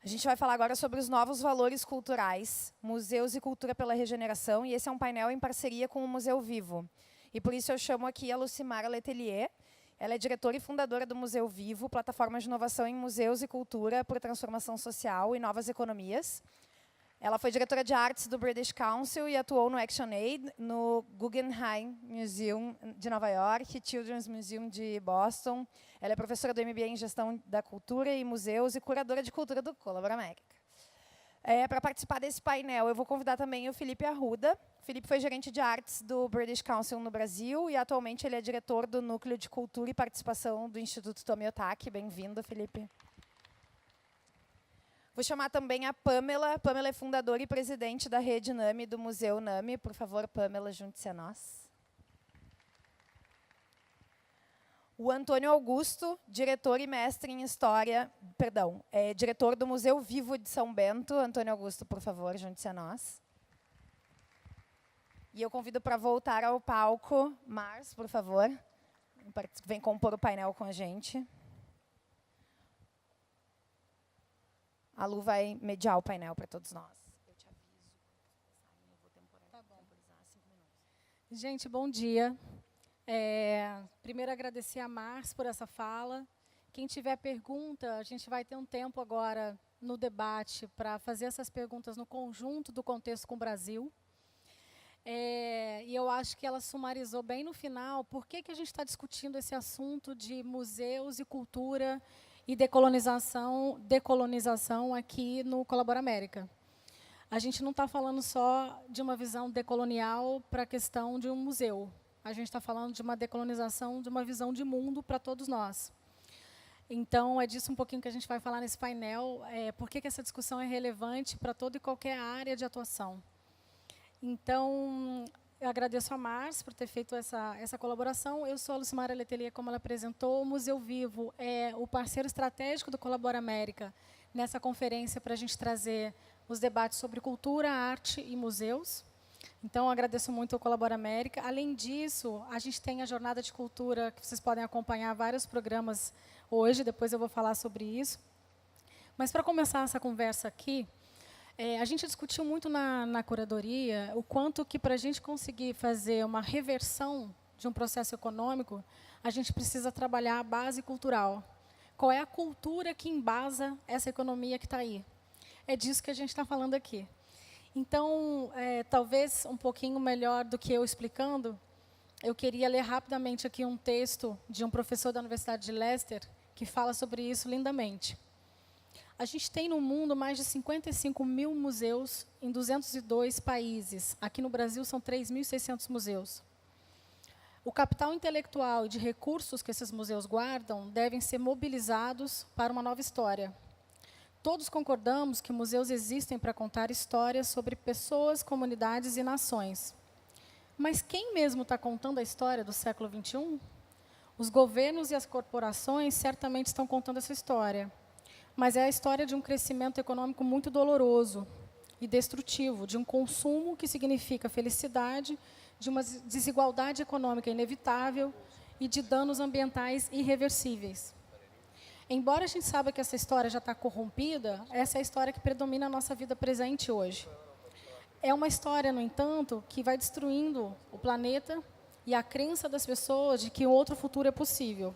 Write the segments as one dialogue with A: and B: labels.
A: A gente vai falar agora sobre os novos valores culturais, museus e cultura pela regeneração, e esse é um painel em parceria com o Museu Vivo. E por isso eu chamo aqui a Lucimara Letelier. Ela é diretora e fundadora do Museu Vivo, plataforma de inovação em museus e cultura por transformação social e novas economias. Ela foi diretora de artes do British Council e atuou no ActionAid, no Guggenheim Museum de Nova York, Children's Museum de Boston. Ela é professora do MBA em Gestão da Cultura e Museus e curadora de cultura do Colabora América. Para participar desse painel, eu vou convidar também o Felipe Arruda. O Felipe foi gerente de artes do British Council no Brasil e atualmente ele é diretor do Núcleo de Cultura e Participação do Instituto Tomiotaki. Bem-vindo, Felipe. Vou chamar também a Pamela. Pamela é fundadora e presidente da rede NAMI, do Museu NAMI. Por favor, Pamela, junte-se a nós. O Antônio Augusto, diretor e mestre em História, diretor do Museu Vivo de São Bento. Antônio Augusto, por favor, junte-se a nós. E eu convido para voltar ao palco, Mars, por favor. Vem compor o painel com a gente. A Lu vai mediar o painel para todos nós. Eu te aviso. Eu vou temporizar 5 minutos.
B: Gente, bom dia. Primeiro, agradecer a Mars por essa fala. Quem tiver pergunta, a gente vai ter um tempo agora no debate para fazer essas perguntas no conjunto do contexto com o Brasil. E eu acho que ela sumarizou bem no final por que a gente está discutindo esse assunto de museus e cultura e decolonização aqui no Colabora América. A gente não está falando só de uma visão decolonial para a questão de um museu. A gente está falando de uma decolonização, de uma visão de mundo para todos nós. Então, é disso um pouquinho que a gente vai falar nesse painel, por que essa discussão é relevante para toda e qualquer área de atuação. Então, eu agradeço a Mars por ter feito essa colaboração. Eu sou a Lucimara Letelier, como ela apresentou. O Museu Vivo é o parceiro estratégico do Colabora América nessa conferência para a gente trazer os debates sobre cultura, arte e museus. Então, eu agradeço muito ao Colabora América. Além disso, a gente tem a Jornada de Cultura, que vocês podem acompanhar vários programas hoje, depois eu vou falar sobre isso. Mas, para começar essa conversa aqui, a gente discutiu muito na curadoria o quanto que, para a gente conseguir fazer uma reversão de um processo econômico, a gente precisa trabalhar a base cultural. Qual é a cultura que embasa essa economia que está aí? É disso que a gente está falando aqui. Então, talvez um pouquinho melhor do que eu explicando, eu queria ler rapidamente aqui um texto de um professor da Universidade de Leicester que fala sobre isso lindamente. A gente tem no mundo mais de 55 mil museus em 202 países. Aqui no Brasil são 3.600 museus. O capital intelectual e de recursos que esses museus guardam devem ser mobilizados para uma nova história. Todos concordamos que museus existem para contar histórias sobre pessoas, comunidades e nações. Mas quem mesmo está contando a história do século XXI? Os governos e as corporações certamente estão contando essa história. Mas é a história de um crescimento econômico muito doloroso e destrutivo, de um consumo que significa felicidade, de uma desigualdade econômica inevitável e de danos ambientais irreversíveis. Embora a gente saiba que essa história já está corrompida, essa é a história que predomina a nossa vida presente hoje. É uma história, no entanto, que vai destruindo o planeta e a crença das pessoas de que outro futuro é possível.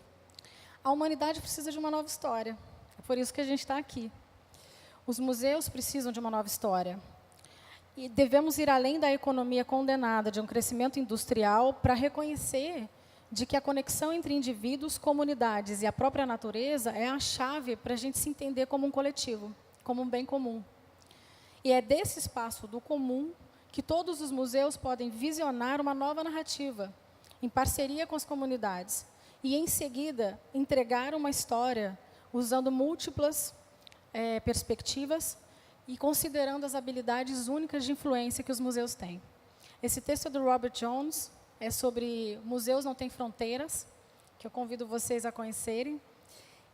B: A humanidade precisa de uma nova história. É por isso que a gente está aqui. Os museus precisam de uma nova história. E devemos ir além da economia condenada de um crescimento industrial para reconhecer de que a conexão entre indivíduos, comunidades e a própria natureza é a chave para a gente se entender como um coletivo, como um bem comum. E é desse espaço do comum que todos os museus podem visionar uma nova narrativa, em parceria com as comunidades, e, em seguida, entregar uma história usando múltiplas perspectivas e considerando as habilidades únicas de influência que os museus têm. Esse texto é do Robert Jones, é sobre Museus Não Têm Fronteiras, que eu convido vocês a conhecerem.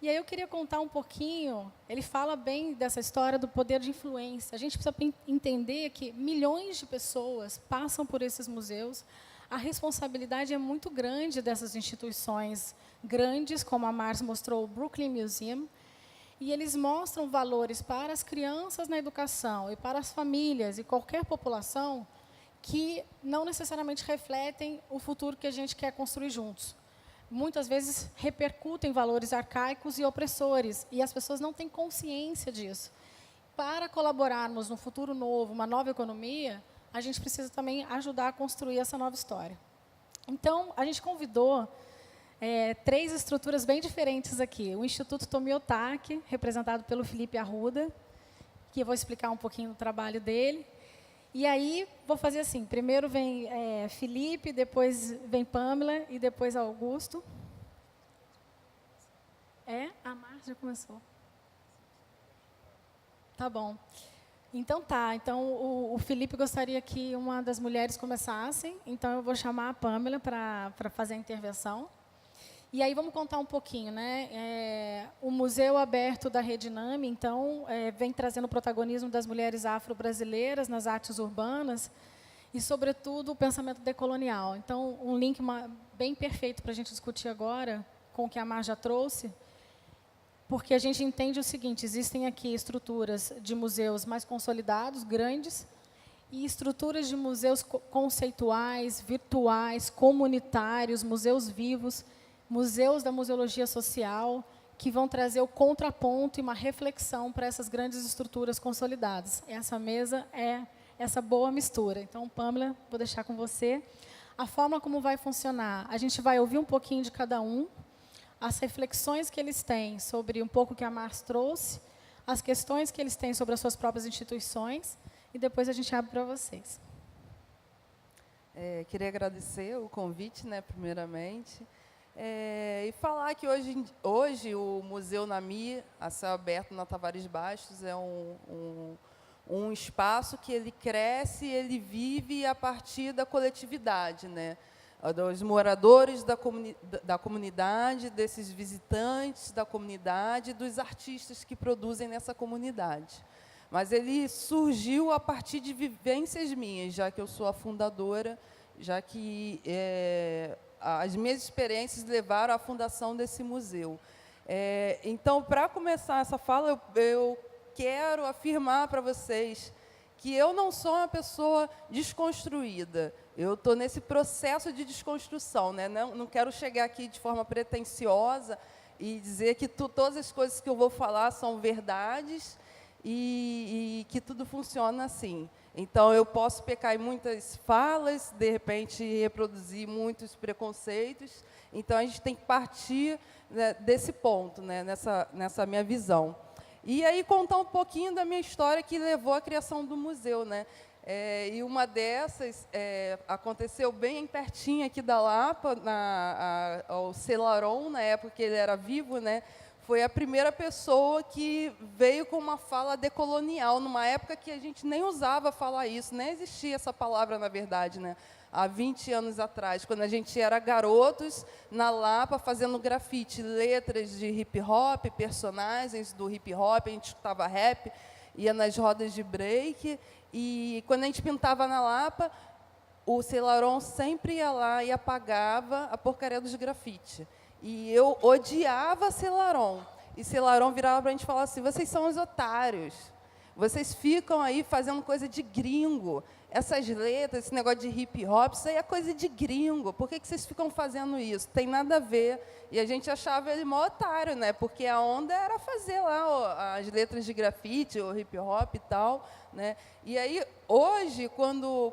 B: E aí eu queria contar um pouquinho, ele fala bem dessa história do poder de influência. A gente precisa entender que milhões de pessoas passam por esses museus. A responsabilidade é muito grande dessas instituições grandes, como a Mars mostrou, o Brooklyn Museum, E eles mostram valores para as crianças na educação e para as famílias e qualquer população que não necessariamente refletem o futuro que a gente quer construir juntos. Muitas vezes repercutem valores arcaicos e opressores, e as pessoas não têm consciência disso. Para colaborarmos num futuro novo, uma nova economia, a gente precisa também ajudar a construir essa nova história. Então, a gente convidou 3 estruturas bem diferentes aqui. O Instituto Tomiotaki, representado pelo Felipe Arruda, que eu vou explicar um pouquinho do trabalho dele. E aí, vou fazer assim, primeiro vem Felipe, depois vem Pamela e depois Augusto. A Márcia já começou. Tá bom. Então o Felipe gostaria que uma das mulheres começasse, então eu vou chamar a Pamela para fazer a intervenção. E aí vamos contar um pouquinho, né? O Museu Aberto da Rediname, então, vem trazendo o protagonismo das mulheres afro-brasileiras nas artes urbanas e, sobretudo, o pensamento decolonial. Então, um link bem perfeito para a gente discutir agora, com o que a Mar já trouxe, porque a gente entende o seguinte: existem aqui estruturas de museus mais consolidados, grandes, e estruturas de museus conceituais, virtuais, comunitários, museus vivos, museus da museologia social, que vão trazer o contraponto e uma reflexão para essas grandes estruturas consolidadas. Essa mesa é essa boa mistura. Então, Pamela, vou deixar com você. A forma como vai funcionar, a gente vai ouvir um pouquinho de cada um, as reflexões que eles têm sobre um pouco que a Mars trouxe, as questões que eles têm sobre as suas próprias instituições, e depois a gente abre para vocês.
C: Queria agradecer o convite, né, primeiramente, e falar que hoje o Museu Nami, a céu aberto na Tavares Bastos, é um espaço que ele cresce, ele vive a partir da coletividade, né? Dos moradores da comunidade, desses visitantes da comunidade, dos artistas que produzem nessa comunidade. Mas ele surgiu a partir de vivências minhas, já que eu sou a fundadora, já que as minhas experiências levaram à fundação desse museu. Então, para começar essa fala, eu quero afirmar para vocês que eu não sou uma pessoa desconstruída. Eu estou nesse processo de desconstrução, né? Não quero chegar aqui de forma pretensiosa e dizer que todas as coisas que eu vou falar são verdades e que tudo funciona assim. Então, eu posso pecar em muitas falas, de repente, reproduzir muitos preconceitos. Então, a gente tem que partir, né, desse ponto, né, nessa minha visão. E aí, contar um pouquinho da minha história que levou à criação do museu, né? E uma dessas aconteceu bem pertinho aqui da Lapa, ao Celaron, na época que ele era vivo, né? Foi a primeira pessoa que veio com uma fala decolonial, numa época que a gente nem usava falar isso, nem existia essa palavra, na verdade, né? Há 20 anos atrás, quando a gente era garotos, na Lapa, fazendo grafite, letras de hip-hop, personagens do hip-hop, a gente escutava rap, ia nas rodas de break, e quando a gente pintava na Lapa, o Celaron sempre ia lá e apagava a porcaria dos grafites. E eu odiava Celaron. E Celaron virava para a gente e falava assim: vocês são os otários. Vocês ficam aí fazendo coisa de gringo. Essas letras, esse negócio de hip-hop, isso aí é coisa de gringo. Por que vocês ficam fazendo isso? Tem nada a ver. E a gente achava ele mó otário, né? Porque a onda era fazer lá as letras de grafite, o hip-hop e tal, né? E aí, hoje, quando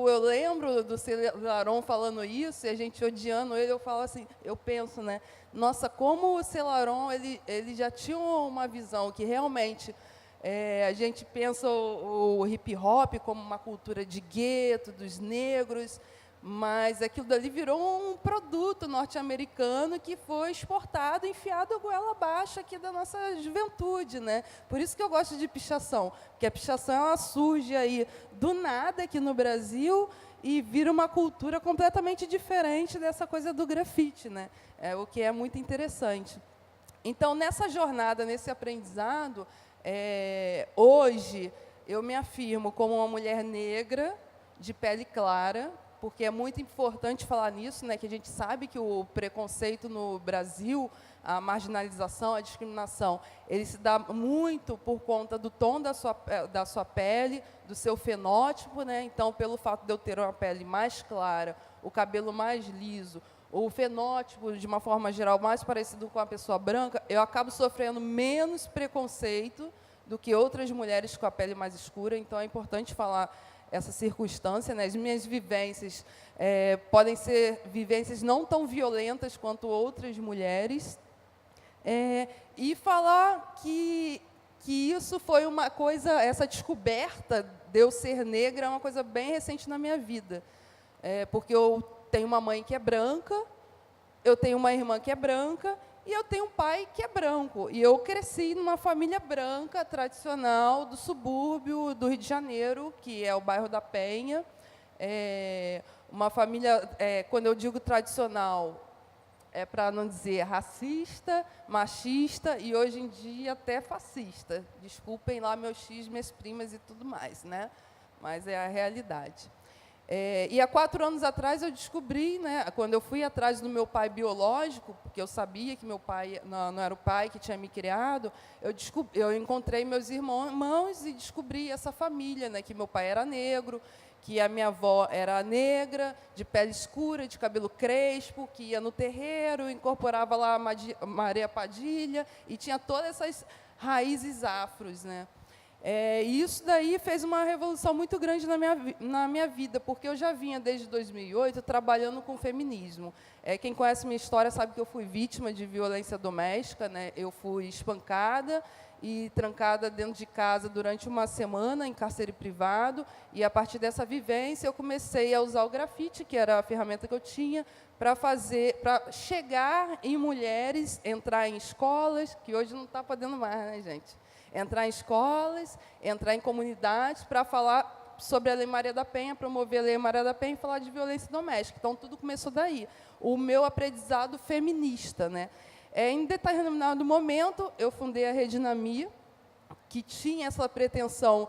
C: eu lembro do Celaron falando isso, e a gente odiando ele, eu falo assim, eu penso, né? Nossa, como o Celaron, ele já tinha uma visão que realmente... a gente pensa o hip-hop como uma cultura de gueto, dos negros, mas aquilo dali virou um produto norte-americano que foi exportado, enfiado a goela abaixo aqui da nossa juventude, né? Por isso que eu gosto de pichação, porque a pichação ela surge aí do nada aqui no Brasil e vira uma cultura completamente diferente dessa coisa do grafite, né? O que é muito interessante. Então, nessa jornada, nesse aprendizado, hoje eu me afirmo como uma mulher negra, de pele clara, porque é muito importante falar nisso, né, que a gente sabe que o preconceito no Brasil a marginalização, a discriminação, ele se dá muito por conta do tom da sua pele, do seu fenótipo, né? Então, pelo fato de eu ter uma pele mais clara, o cabelo mais liso, o fenótipo, de uma forma geral, mais parecido com a pessoa branca, eu acabo sofrendo menos preconceito do que outras mulheres com a pele mais escura. Então, é importante falar essa circunstância, né? As minhas vivências podem ser vivências não tão violentas quanto outras mulheres. E falar que isso foi uma coisa, essa descoberta de eu ser negra é uma coisa bem recente na minha vida. Porque eu tenho uma mãe que é branca, eu tenho uma irmã que é branca, e eu tenho um pai que é branco. E eu cresci numa família branca, tradicional, do subúrbio do Rio de Janeiro, que é o bairro da Penha. Uma família, quando eu digo tradicional, é para não dizer racista, machista e, hoje em dia, até fascista. Desculpem lá meus X, minhas primas e tudo mais, né? Mas é a realidade. E há 4 anos atrás eu descobri, né, quando eu fui atrás do meu pai biológico, porque eu sabia que meu pai não era o pai que tinha me criado, eu encontrei meus irmãos e descobri essa família, né, que meu pai era negro, que a minha avó era negra, de pele escura, de cabelo crespo, que ia no terreiro, incorporava lá a Maria Padilha, e tinha todas essas raízes afros, né? E isso daí fez uma revolução muito grande na minha vida, porque eu já vinha, desde 2008, trabalhando com feminismo. Quem conhece minha história sabe que eu fui vítima de violência doméstica, né? Eu fui espancada e trancada dentro de casa durante uma semana, em cárcere privado, e, a partir dessa vivência, eu comecei a usar o grafite, que era a ferramenta que eu tinha, para chegar em mulheres, entrar em escolas, que hoje não está podendo mais, né, gente? Entrar em escolas, entrar em comunidades para falar sobre a Lei Maria da Penha, promover a Lei Maria da Penha e falar de violência doméstica. Então, tudo começou daí. O meu aprendizado feminista, né? Em determinado momento, eu fundei a Redinamia, que tinha essa pretensão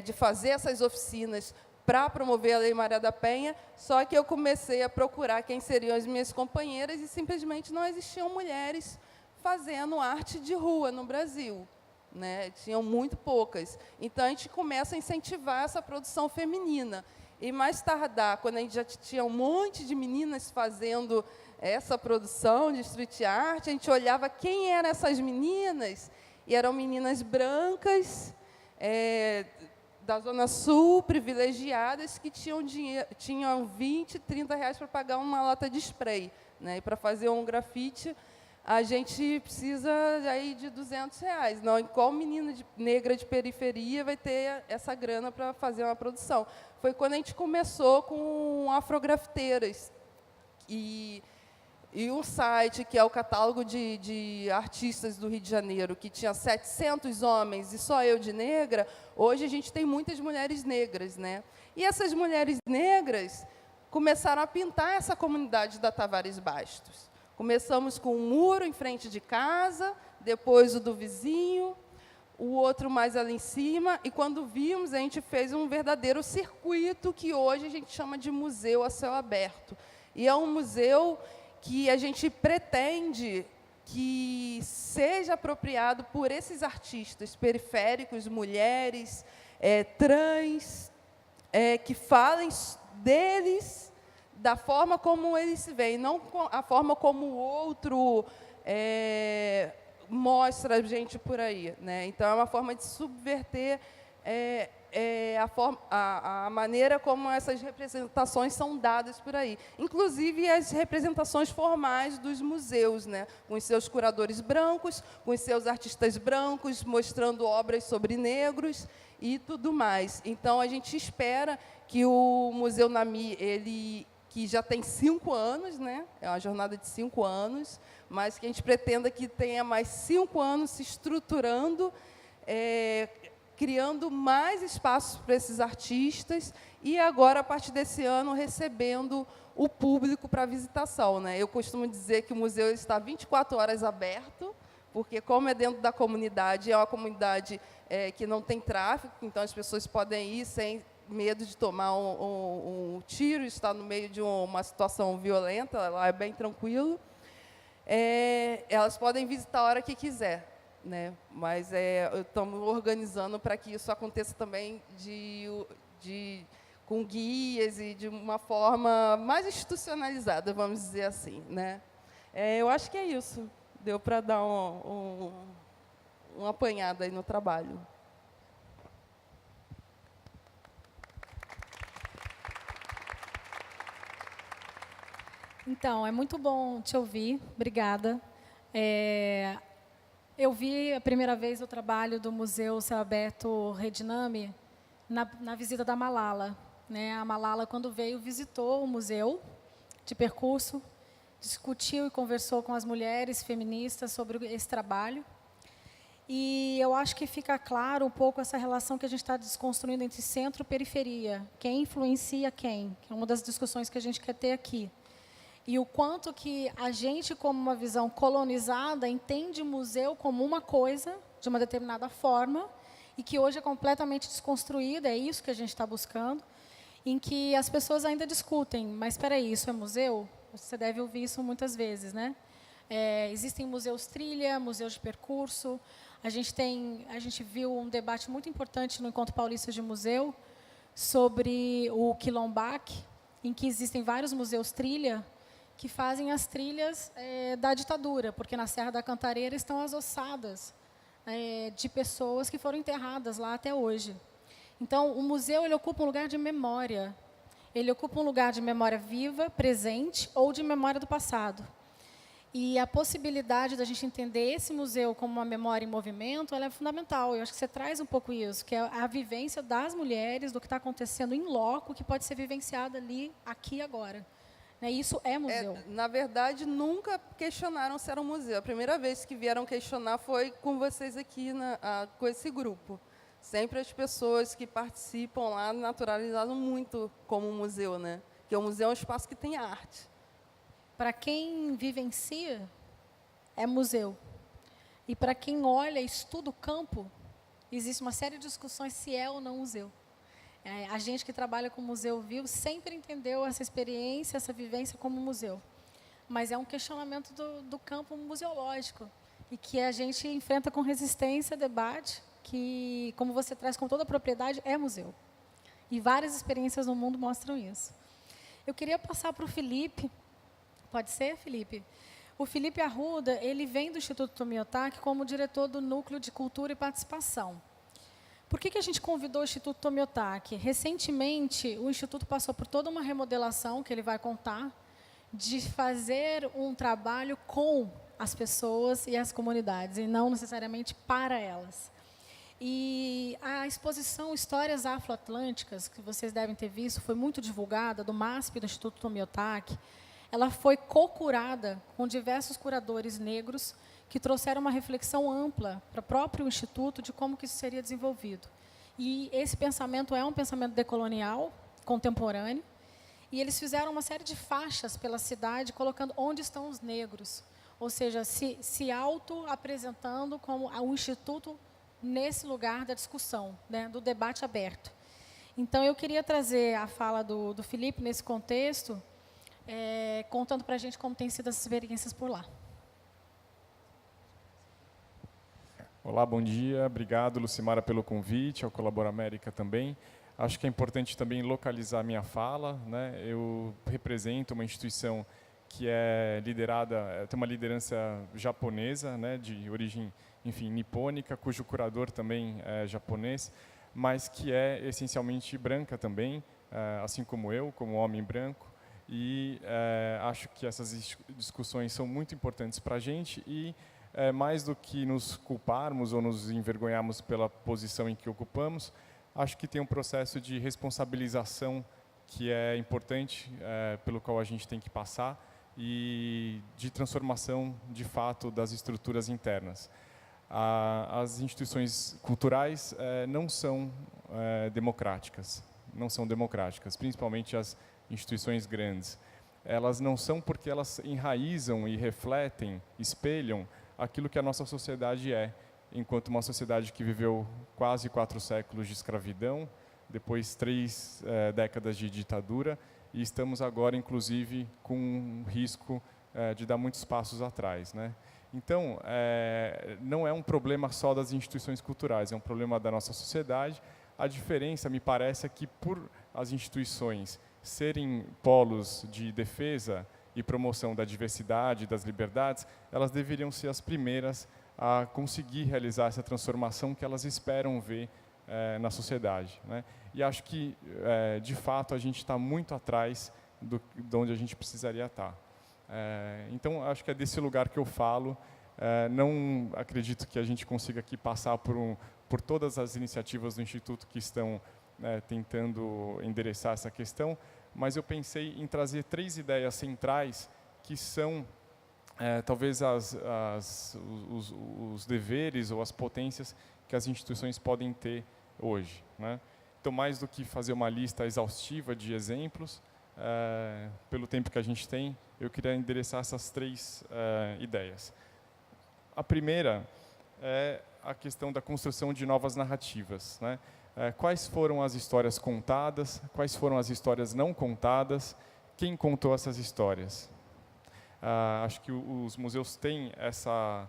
C: de fazer essas oficinas para promover a Lei Maria da Penha, só que eu comecei a procurar quem seriam as minhas companheiras e simplesmente não existiam mulheres fazendo arte de rua no Brasil. Né? Tinham muito poucas. Então, a gente começa a incentivar essa produção feminina. E, mais tardar, quando a gente já tinha um monte de meninas fazendo essa produção de street art, a gente olhava quem eram essas meninas, e eram meninas brancas, da Zona Sul, privilegiadas, que tinham 20, 30 reais para pagar uma lata de spray. Né? E, para fazer um grafite, a gente precisa aí de 200 reais. Não, e qual menina negra de periferia vai ter essa grana para fazer uma produção? Foi quando a gente começou com Afrografiteiras. E um site, que é o catálogo de artistas do Rio de Janeiro, que tinha 700 homens e só eu de negra, hoje a gente tem muitas mulheres negras, né? E essas mulheres negras começaram a pintar essa comunidade da Tavares Bastos. Começamos com um muro em frente de casa, depois o do vizinho, o outro mais ali em cima, e, quando vimos, a gente fez um verdadeiro circuito, que hoje a gente chama de museu a céu aberto. E é um museu que a gente pretende que seja apropriado por esses artistas periféricos, mulheres, trans, que falem deles da forma como eles se veem, não a forma como o outro mostra a gente por aí. Né? Então, é uma forma de subverter a maneira como essas representações são dadas por aí. Inclusive, as representações formais dos museus, né? Com os seus curadores brancos, com os seus artistas brancos, mostrando obras sobre negros e tudo mais. Então, a gente espera que o Museu Nami, que já tem 5 anos, né? É uma jornada de 5 anos, mas que a gente pretenda que tenha mais 5 anos se estruturando, criando mais espaços para esses artistas, e agora, a partir desse ano, recebendo o público para visitação. Né? Eu costumo dizer que o museu está 24 horas aberto, porque, como é dentro da comunidade, é uma comunidade que não tem tráfico, então as pessoas podem ir sem medo de tomar um tiro, estar no meio de uma situação violenta, lá é bem tranquilo. elas podem visitar a hora que quiser, né? Mas estamos organizando para que isso aconteça também com guias e de uma forma mais institucionalizada, vamos dizer assim, né? Eu acho que é isso. Deu para dar uma apanhada aí no trabalho.
B: Então, é muito bom te ouvir, obrigada. Eu vi a primeira vez o trabalho do Museu Céu Aberto Redinami na visita da Malala, né? A Malala, quando veio, visitou o museu de percurso, discutiu e conversou com as mulheres feministas sobre esse trabalho. E eu acho que fica claro um pouco essa relação que a gente está desconstruindo entre centro e periferia. Quem influencia quem? Que é uma das discussões que a gente quer ter aqui. E o quanto que a gente, como uma visão colonizada, entende o museu como uma coisa, de uma determinada forma, e que hoje é completamente desconstruída, é isso que a gente está buscando, em que as pessoas ainda discutem, mas espera aí, isso é museu? Você deve ouvir isso muitas vezes, né? Existem museus trilha, museus de percurso. A gente viu um debate muito importante no Encontro Paulista de Museu sobre o Quilombac, em que existem vários museus trilha que fazem as trilhas da ditadura, porque na Serra da Cantareira estão as ossadas de pessoas que foram enterradas lá até hoje. Então, o museu ele ocupa um lugar de memória. Ele ocupa um lugar de memória viva, presente, ou de memória do passado. E a possibilidade da gente entender esse museu como uma memória em movimento, ela é fundamental. Eu acho que você traz um pouco isso, que é a vivência das mulheres, do que está acontecendo em loco, que pode ser vivenciado ali, aqui e agora. Isso é museu.
C: Na verdade, nunca questionaram se era um museu. A primeira vez que vieram questionar foi com vocês aqui, com esse grupo. Sempre as pessoas que participam lá naturalizaram muito como um museu, né? Porque o museu é um espaço que tem arte.
B: Para quem vivencia, é museu. E para quem olha e estuda o campo, existe uma série de discussões se é ou não museu. A gente que trabalha com museu vivo sempre entendeu essa experiência, essa vivência como museu. Mas é um questionamento do campo museológico e que a gente enfrenta com resistência, debate, que, como você traz com toda a propriedade, é museu. E várias experiências no mundo mostram isso. Eu queria passar para o Felipe. Pode ser, Felipe? O Felipe Arruda, ele vem do Instituto Tomiotaki como diretor do Núcleo de Cultura e Participação. Por que a gente convidou o Instituto Tomiotaki? Recentemente, o Instituto passou por toda uma remodelação, que ele vai contar, de fazer um trabalho com as pessoas e as comunidades, e não necessariamente para elas. E a exposição Histórias Afro-Atlânticas, que vocês devem ter visto, foi muito divulgada, do MASP, do Instituto Tomiotaki. Ela foi co-curada com diversos curadores negros que trouxeram uma reflexão ampla para o próprio Instituto de como que isso seria desenvolvido. E esse pensamento é um pensamento decolonial, contemporâneo, e eles fizeram uma série de faixas pela cidade, colocando onde estão os negros, ou seja, se auto-apresentando como o Instituto nesse lugar da discussão, né, do debate aberto. Então, eu queria trazer a fala do Felipe nesse contexto, contando para a gente como tem sido as experiências por lá.
D: Olá, bom dia. Obrigado, Lucimara, pelo convite, ao Colabora América também. Acho que é importante também localizar a minha fala, né? Eu represento uma instituição que é liderada, tem uma liderança japonesa, né, de origem, enfim, nipônica, cujo curador também é japonês, mas que é essencialmente branca também, assim como eu, como homem branco. E acho que essas discussões são muito importantes para a gente e mais do que nos culparmos ou nos envergonharmos pela posição em que ocupamos, acho que tem um processo de responsabilização que é importante, pelo qual a gente tem que passar, e de transformação, de fato, das estruturas internas. As instituições culturais não são democráticas, principalmente as instituições grandes. Elas não são porque elas enraizam e refletem, espelham aquilo que a nossa sociedade é, enquanto uma sociedade que viveu quase 4 séculos de escravidão, depois 3 décadas de ditadura, e estamos agora, inclusive, com um risco de dar muitos passos atrás, né? Então, não é um problema só das instituições culturais, é um problema da nossa sociedade. A diferença, me parece, é que por as instituições serem polos de defesa e promoção da diversidade, das liberdades, elas deveriam ser as primeiras a conseguir realizar essa transformação que elas esperam ver na sociedade, né? E acho que, de fato, a gente está muito atrás de onde a gente precisaria estar. Então, acho que é desse lugar que eu falo. Não acredito que a gente consiga aqui passar por todas as iniciativas do Instituto que estão tentando endereçar essa questão, mas eu pensei em trazer 3 ideias centrais que são talvez os deveres ou as potências que as instituições podem ter hoje, né? Então, mais do que fazer uma lista exaustiva de exemplos, pelo tempo que a gente tem, eu queria endereçar essas 3 ideias. A primeira é a questão da construção de novas narrativas, né? Quais foram as histórias contadas, quais foram as histórias não contadas, quem contou essas histórias? Acho que os museus têm essa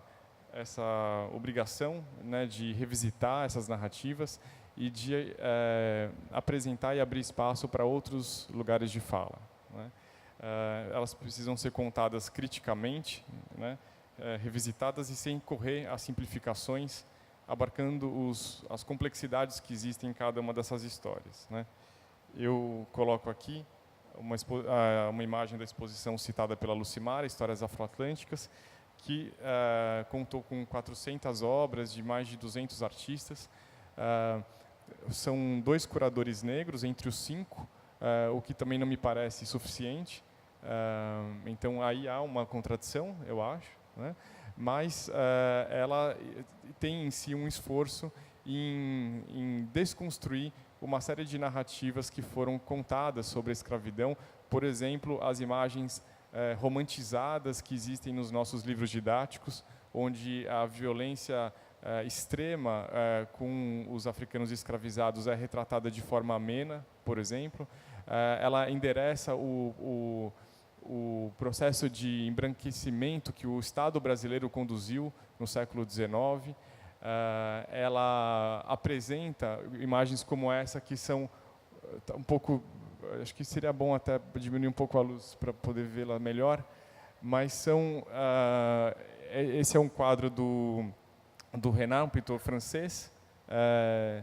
D: obrigação, né, de revisitar essas narrativas e de apresentar e abrir espaço para outros lugares de fala, né? Elas precisam ser contadas criticamente, né, revisitadas e sem correr a simplificações, abarcando as complexidades que existem em cada uma dessas histórias, né? Eu coloco aqui uma imagem da exposição citada pela Lucimara, Histórias Afroatlânticas, que contou com 400 obras de mais de 200 artistas. São 2 curadores negros entre os 5, o que também não me parece suficiente. Então, aí há uma contradição, eu acho, né? Mas ela tem em si um esforço em desconstruir uma série de narrativas que foram contadas sobre a escravidão. Por exemplo, as imagens romantizadas que existem nos nossos livros didáticos, onde a violência extrema com os africanos escravizados é retratada de forma amena, por exemplo. Ela endereça o processo de embranquecimento que o Estado brasileiro conduziu no século XIX. Ela apresenta imagens como essa que são um pouco, acho que seria bom até diminuir um pouco a luz para poder vê-la melhor, mas esse é um quadro do Renan, um pintor francês,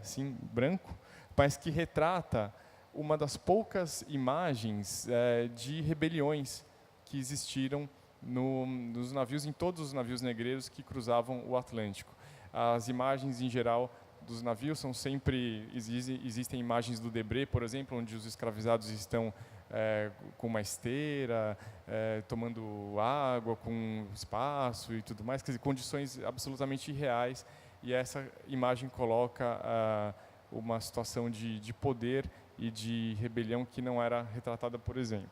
D: sim, branco, mas que retrata uma das poucas imagens de rebeliões que existiram nos navios, em todos os navios negreiros que cruzavam o Atlântico. As imagens, em geral, dos navios são sempre... Existem imagens do Debré, por exemplo, onde os escravizados estão com uma esteira, tomando água, com espaço e tudo mais, quer dizer, condições absolutamente irreais. E essa imagem coloca uma situação de poder e de rebelião que não era retratada, por exemplo.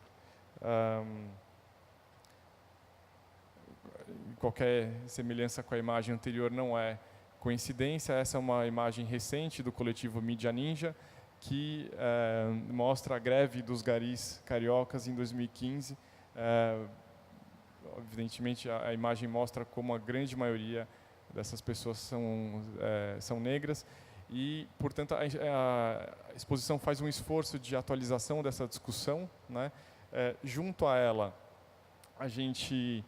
D: Qualquer semelhança com a imagem anterior não é coincidência. Essa é uma imagem recente do coletivo Mídia Ninja, que mostra a greve dos garis cariocas em 2015. Evidentemente, a imagem mostra como a grande maioria dessas pessoas são negras e, portanto, a exposição faz um esforço de atualização dessa discussão, né? Junto a ela, a gente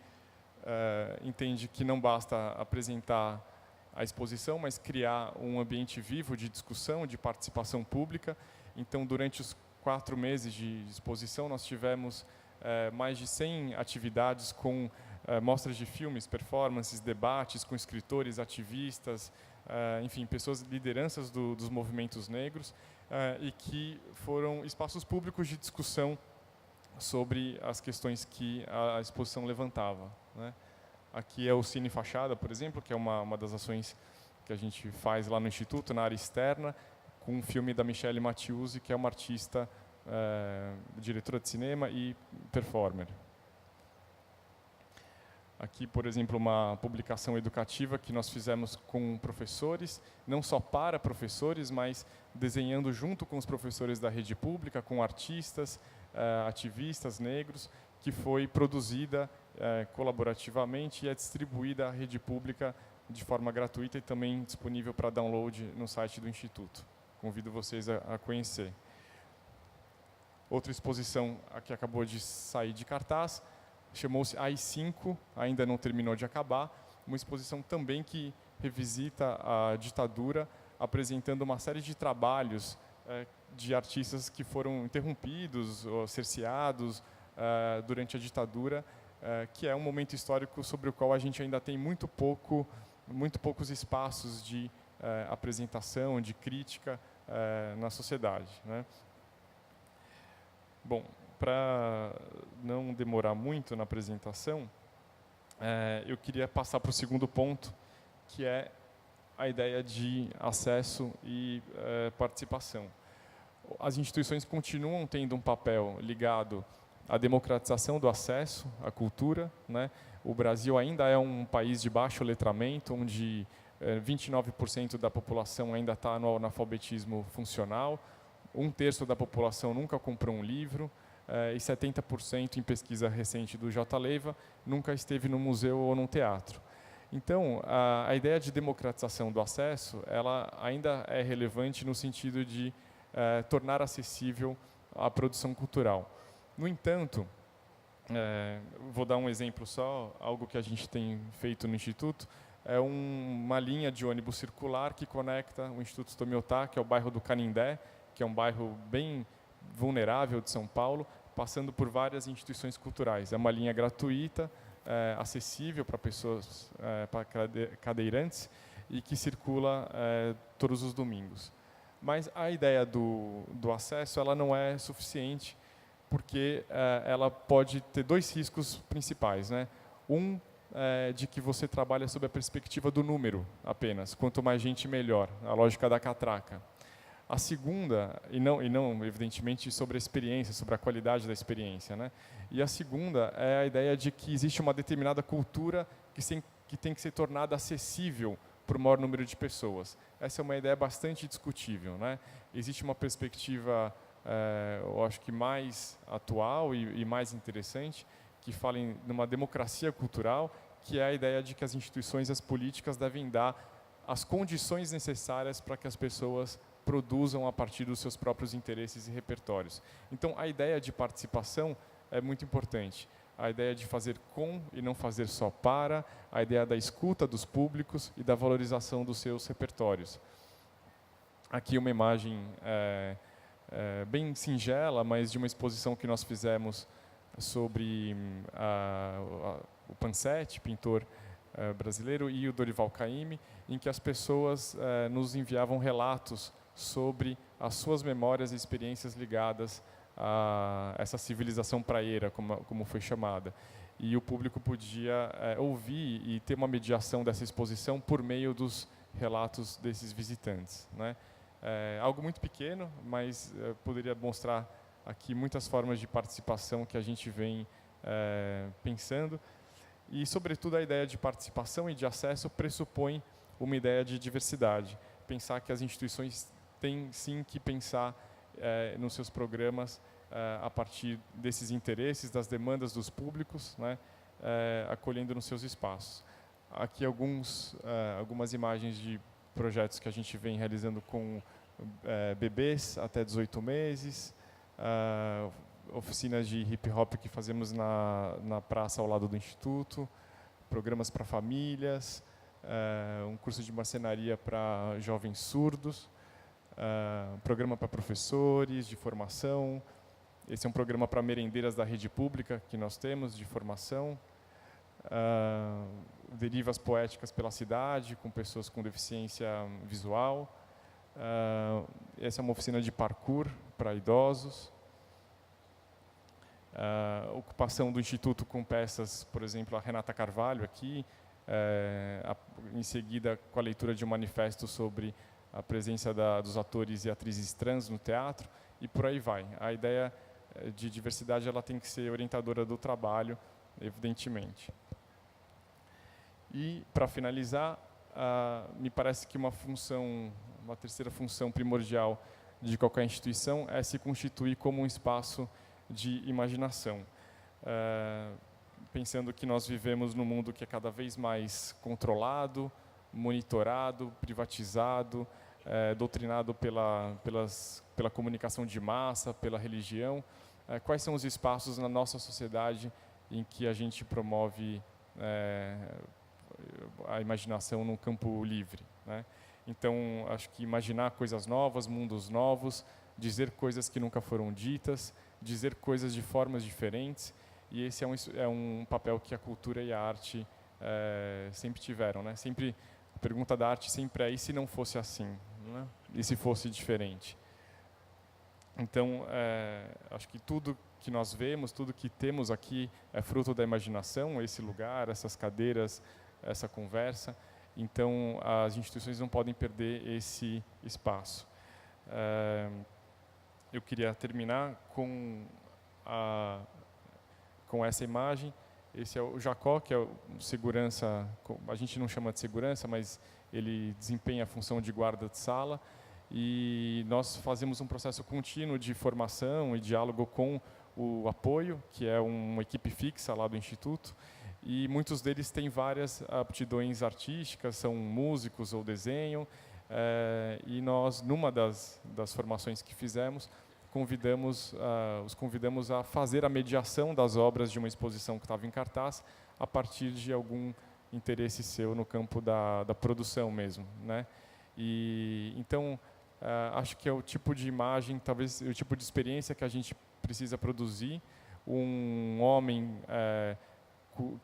D: entende que não basta apresentar a exposição, mas criar um ambiente vivo de discussão, de participação pública. Então, durante os 4 meses de exposição, nós tivemos mais de 100 atividades com mostras de filmes, performances, debates com escritores, ativistas, enfim, lideranças dos movimentos negros, e que foram espaços públicos de discussão sobre as questões que a exposição levantava, né? Aqui é o Cine Fachada, por exemplo, que é uma das ações que a gente faz lá no Instituto, na área externa, com um filme da Michele Mattiusi, que é uma artista, diretora de cinema e performer. Aqui, por exemplo, uma publicação educativa que nós fizemos com professores, não só para professores, mas desenhando junto com os professores da rede pública, com artistas, ativistas negros, que foi produzida colaborativamente e é distribuída à rede pública de forma gratuita e também disponível para download no site do Instituto. Convido vocês a conhecer. Outra exposição que acabou de sair de cartaz, chamou-se AI-5, ainda não terminou de acabar, uma exposição também que revisita a ditadura, apresentando uma série de trabalhos de artistas que foram interrompidos ou cerceados durante a ditadura, que é um momento histórico sobre o qual a gente ainda tem muito poucos espaços de apresentação, de crítica na sociedade, né? Bom, para não demorar muito na apresentação, eu queria passar para o segundo ponto, que é a ideia de acesso e participação. As instituições continuam tendo um papel ligado à democratização do acesso à cultura, né? O Brasil ainda é um país de baixo letramento, onde 29% da população ainda está no analfabetismo funcional, 1/3 da população nunca comprou um livro, e 70% em pesquisa recente do J. Leiva nunca esteve no museu ou num teatro. Então, a ideia de democratização do acesso, ela ainda é relevante no sentido de tornar acessível a produção cultural. No entanto, vou dar um exemplo só, algo que a gente tem feito no Instituto, é uma linha de ônibus circular que conecta o Instituto Tomiotá, que é o bairro do Canindé, que é um bairro bem vulnerável de São Paulo, passando por várias instituições culturais. É uma linha gratuita, acessível para pessoas, para cadeirantes, e que circula todos os domingos. Mas a ideia do acesso ela não é suficiente, porque ela pode ter dois riscos principais, né? De que você trabalha sob a perspectiva do número apenas, quanto mais gente melhor, a lógica da catraca. A segunda, e não evidentemente sobre a experiência, sobre a qualidade da experiência, né? E a segunda é a ideia de que existe uma determinada cultura que tem que ser tornada acessível para o maior número de pessoas. Essa é uma ideia bastante discutível, né? Existe uma perspectiva, eu acho que mais atual e mais interessante, que fala numa democracia cultural, que é a ideia de que as instituições e as políticas devem dar as condições necessárias para que as pessoas produzam a partir dos seus próprios interesses e repertórios. Então, a ideia de participação é muito importante. A ideia de fazer com e não fazer só para, a ideia da escuta dos públicos e da valorização dos seus repertórios. Aqui uma imagem bem singela, mas de uma exposição que nós fizemos sobre o Pansetti, pintor brasileiro, e o Dorival Caymmi, em que as pessoas nos enviavam relatos sobre as suas memórias e experiências ligadas a essa civilização praieira, como foi chamada. E o público podia ouvir e ter uma mediação dessa exposição por meio dos relatos desses visitantes, né? Algo muito pequeno, mas poderia mostrar aqui muitas formas de participação que a gente vem pensando. E, sobretudo, a ideia de participação e de acesso pressupõe uma ideia de diversidade. Pensar que as instituições têm, sim, que pensar nos seus programas a partir desses interesses, das demandas dos públicos, né, acolhendo nos seus espaços. Aqui algumas imagens de projetos que a gente vem realizando com bebês até 18 meses, oficinas de hip hop que fazemos na praça ao lado do Instituto, programas para famílias, um curso de marcenaria para jovens surdos, programa para professores de formação. Esse é um programa para merendeiras da rede pública que nós temos de formação. Derivas poéticas pela cidade, com pessoas com deficiência visual. Essa é uma oficina de parkour para idosos. Ocupação do Instituto com peças, por exemplo, a Renata Carvalho aqui, em seguida com a leitura de um manifesto sobre a presença dos atores e atrizes trans no teatro, e por aí vai. A ideia de diversidade ela tem que ser orientadora do trabalho, evidentemente. E, para finalizar, me parece que uma terceira função primordial de qualquer instituição é se constituir como um espaço de imaginação. pensando que nós vivemos num mundo que é cada vez mais controlado, monitorado, privatizado, doutrinado pela comunicação de massa, pela religião. Quais são os espaços na nossa sociedade em que a gente promove a imaginação num campo livre, né? Então, acho que imaginar coisas novas, mundos novos, dizer coisas que nunca foram ditas, dizer coisas de formas diferentes, e esse é um papel que a cultura e a arte sempre tiveram, né? Sempre, a pergunta da arte sempre é: e se não fosse assim? Né? E se fosse diferente? Então, acho que tudo que nós vemos, tudo que temos aqui é fruto da imaginação, esse lugar, essas cadeiras, essa conversa. Então, as instituições não podem perder esse espaço. Eu queria terminar com essa imagem. Esse é o Jacó, que é o segurança, a gente não chama de segurança, mas ele desempenha a função de guarda de sala. E nós fazemos um processo contínuo de formação e diálogo com o apoio, que é uma equipe fixa lá do Instituto. E muitos deles têm várias aptidões artísticas, são músicos ou desenham. E nós, numa das formações que fizemos, os convidamos a fazer a mediação das obras de uma exposição que estava em cartaz a partir de algum interesse seu no campo da produção mesmo, né? E então acho que é o tipo de imagem, talvez o tipo de experiência que a gente precisa produzir. Um homem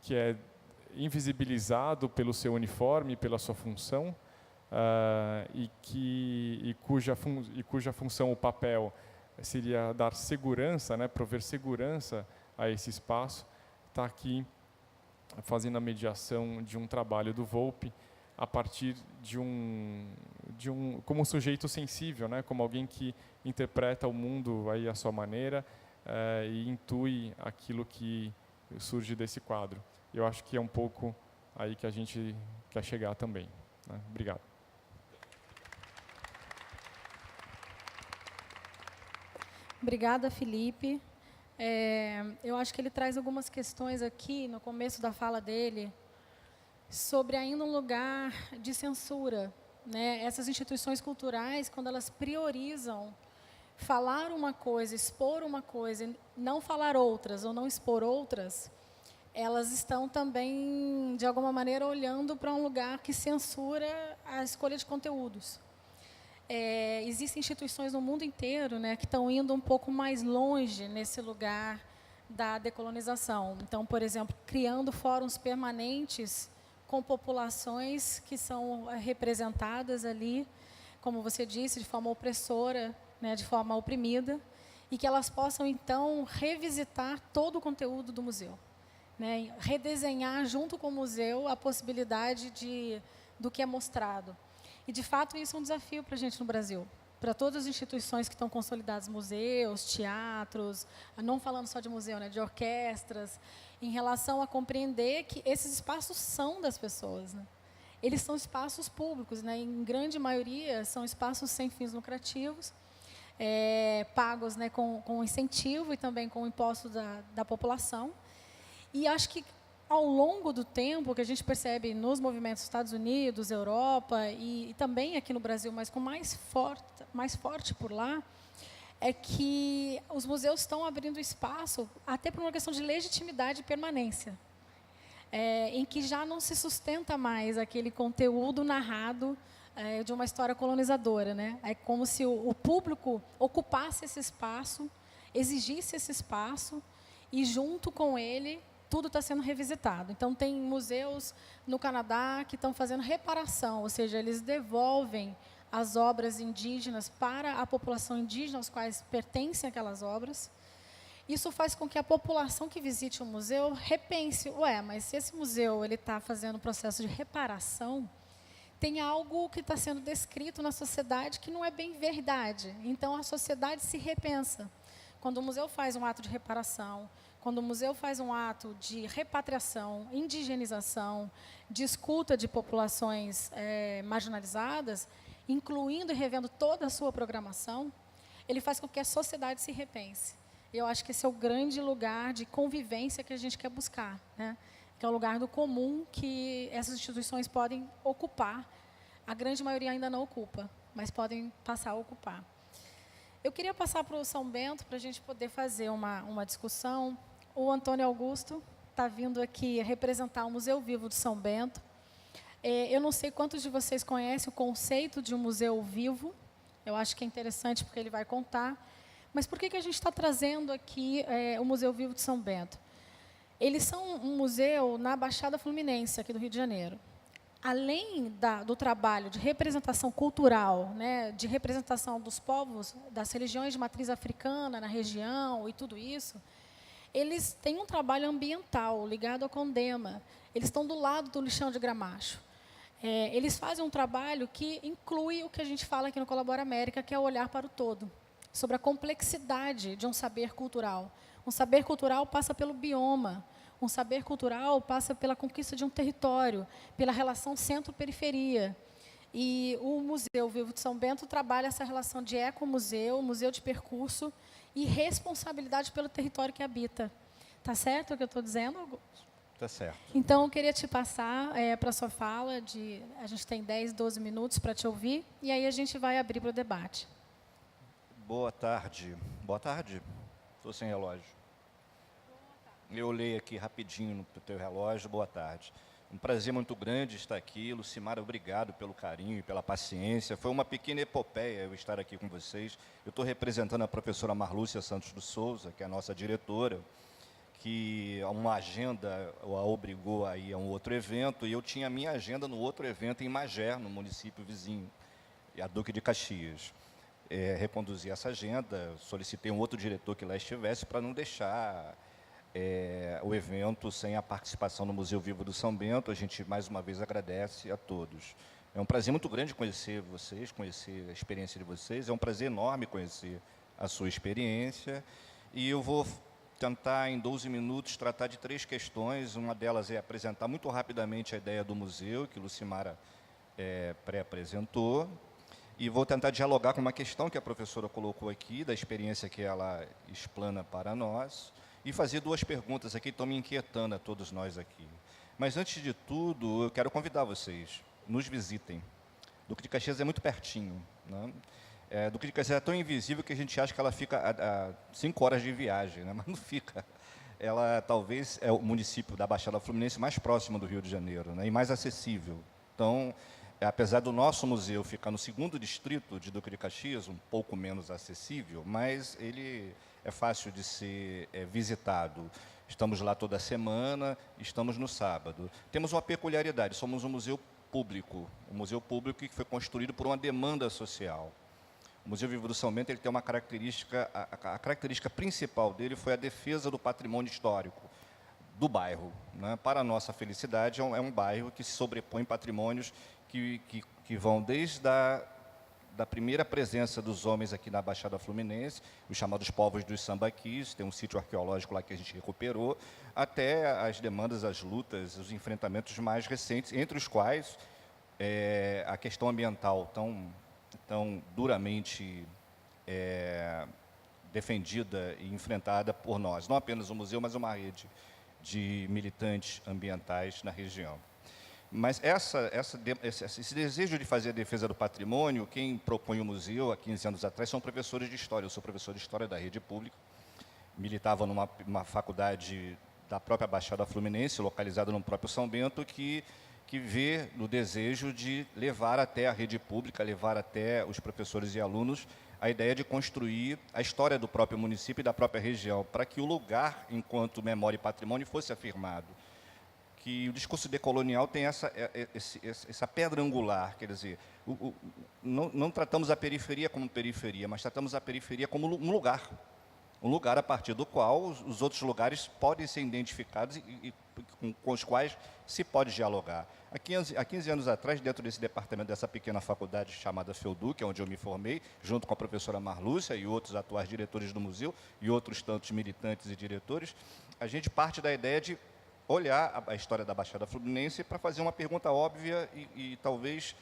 D: que é invisibilizado pelo seu uniforme, pela sua função, e cuja função, o papel, seria dar segurança, né, prover segurança a esse espaço, está aqui fazendo a mediação de um trabalho do Volpi a partir como um sujeito sensível, né, como alguém que interpreta o mundo aí à sua maneira e intui aquilo que surge desse quadro. Eu acho que é um pouco aí que a gente quer chegar também, né? Obrigado.
B: Obrigada, Felipe. Eu acho que ele traz algumas questões aqui, no começo da fala dele, sobre ainda um lugar de censura, né? Essas instituições culturais, quando elas priorizam falar uma coisa, expor uma coisa, não falar outras ou não expor outras, elas estão também, de alguma maneira, olhando para um lugar que censura a escolha de conteúdos. Existem instituições no mundo inteiro, né, que estão indo um pouco mais longe nesse lugar da decolonização. Então, por exemplo, criando fóruns permanentes com populações que são representadas ali, como você disse, de forma opressora, né, de forma oprimida, e que elas possam, então, revisitar todo o conteúdo do museu, né, redesenhar junto com o museu a possibilidade do que é mostrado. E, de fato, isso é um desafio para a gente no Brasil, para todas as instituições que estão consolidadas, museus, teatros, não falando só de museu, né, de orquestras, em relação a compreender que esses espaços são das pessoas, né? Eles são espaços públicos, né, em grande maioria são espaços sem fins lucrativos, pagos, né, com incentivo e também com imposto da população. E acho que, ao longo do tempo, que a gente percebe nos movimentos Estados Unidos, Europa e também aqui no Brasil, mas com mais forte por lá, é que os museus estão abrindo espaço até por uma questão de legitimidade e permanência, em que já não se sustenta mais aquele conteúdo narrado de uma história colonizadora, né? É como se o público ocupasse esse espaço, exigisse esse espaço e, junto com ele, tudo está sendo revisitado. Então, tem museus no Canadá que estão fazendo reparação, ou seja, eles devolvem as obras indígenas para a população indígena aos quais pertencem aquelas obras. Isso faz com que a população que visite o museu repense, mas se esse museu está fazendo um processo de reparação, tem algo que está sendo descrito na sociedade que não é bem verdade. Então, a sociedade se repensa. Quando o museu faz um ato de reparação, quando o museu faz um ato de repatriação, indigenização, de escuta de populações marginalizadas, incluindo e revendo toda a sua programação, ele faz com que a sociedade se repense. E eu acho que esse é o grande lugar de convivência que a gente quer buscar, né? Que é o lugar do comum que essas instituições podem ocupar. A grande maioria ainda não ocupa, mas podem passar a ocupar. Eu queria passar para o São Bento para a gente poder fazer uma discussão. O Antônio Augusto está vindo aqui representar o Museu Vivo de São Bento. Eu não sei quantos de vocês conhecem o conceito de um museu vivo. Eu acho que é interessante porque ele vai contar. Mas por que a gente está trazendo aqui o Museu Vivo de São Bento? Eles são um museu na Baixada Fluminense, aqui do Rio de Janeiro. Além do trabalho de representação cultural, né, de representação dos povos, das religiões de matriz africana na região e tudo isso, eles têm um trabalho ambiental ligado à Condema. Eles estão do lado do lixão de Gramacho. Eles fazem um trabalho que inclui o que a gente fala aqui no Colabora América, que é o olhar para o todo, sobre a complexidade de um saber cultural. Um saber cultural passa pelo bioma. Um saber cultural passa pela conquista de um território, pela relação centro-periferia. E o Museu Vivo de São Bento trabalha essa relação de ecomuseu, museu de percurso e responsabilidade pelo território que habita. Está certo o que eu estou dizendo, Augusto?
E: Está certo.
B: Então, eu queria te passar para a sua fala. A gente tem 10, 12 minutos para te ouvir, e aí a gente vai abrir para o debate.
E: Boa tarde. Boa tarde. Estou sem relógio. Eu olhei aqui rapidinho no teu relógio. Boa tarde. Um prazer muito grande estar aqui. Lucimara, obrigado pelo carinho e pela paciência. Foi uma pequena epopeia eu estar aqui com vocês. Eu estou representando a professora Marlúcia Santos de Souza, que é a nossa diretora, que uma agenda a obrigou a ir a um outro evento, e eu tinha a minha agenda no outro evento em Magé, no município vizinho, a Duque de Caxias. Reconduzi essa agenda, solicitei um outro diretor que lá estivesse para não deixar o evento sem a participação no Museu Vivo do São Bento. A gente, mais uma vez, agradece a todos. É um prazer muito grande conhecer vocês, conhecer a experiência de vocês. É um prazer enorme conhecer a sua experiência. E eu vou tentar, em 12 minutos, tratar de 3 questões. Uma delas é apresentar muito rapidamente a ideia do museu, que Lucimara pré-apresentou. E vou tentar dialogar com uma questão que a professora colocou aqui, da experiência que ela explana para nós, e fazer 2 perguntas aqui que estão me inquietando a todos nós aqui. Mas, antes de tudo, eu quero convidar vocês, nos visitem. Duque de Caxias é muito pertinho, né? Duque de Caxias é tão invisível que a gente acha que ela fica a 5 horas de viagem, né? Mas não fica. Ela, talvez, é o município da Baixada Fluminense mais próximo do Rio de Janeiro, né? E mais acessível. Então, apesar do nosso museu ficar no 2º distrito de Duque de Caxias, um pouco menos acessível, mas ele é fácil de ser visitado. Estamos lá toda semana, estamos no sábado. Temos uma peculiaridade, somos um museu público que foi construído por uma demanda social. O Museu Vivo do São Bento ele tem uma característica, a característica principal dele foi a defesa do patrimônio histórico do bairro, né? Para a nossa felicidade, é um bairro que se sobrepõe patrimônios que vão desde da primeira presença dos homens aqui na Baixada Fluminense, os chamados povos dos sambaquis, tem um sítio arqueológico lá que a gente recuperou, até as demandas, as lutas, os enfrentamentos mais recentes, entre os quais a questão ambiental tão duramente defendida e enfrentada por nós, não apenas o museu, mas uma rede de militantes ambientais na região. Mas esse desejo de fazer a defesa do patrimônio, quem propõe o museu há 15 anos atrás são professores de História. Eu sou professor de História da rede pública, militava numa faculdade da própria Baixada Fluminense, localizada no próprio São Bento, que vê no desejo de levar até a rede pública, levar até os professores e alunos a ideia de construir a história do próprio município e da própria região, para que o lugar, enquanto memória e patrimônio, fosse afirmado. Que o discurso decolonial tem essa pedra angular, quer dizer, não tratamos a periferia como periferia, mas tratamos a periferia como um lugar a partir do qual os outros lugares podem ser identificados e com os quais se pode dialogar. Há 15 anos atrás, dentro desse departamento, dessa pequena faculdade chamada FEUDUC, onde eu me formei, junto com a professora Marlúcia e outros atuais diretores do museu, e outros tantos militantes e diretores, a gente parte da ideia de olhar a história da Baixada Fluminense para fazer uma pergunta óbvia e talvez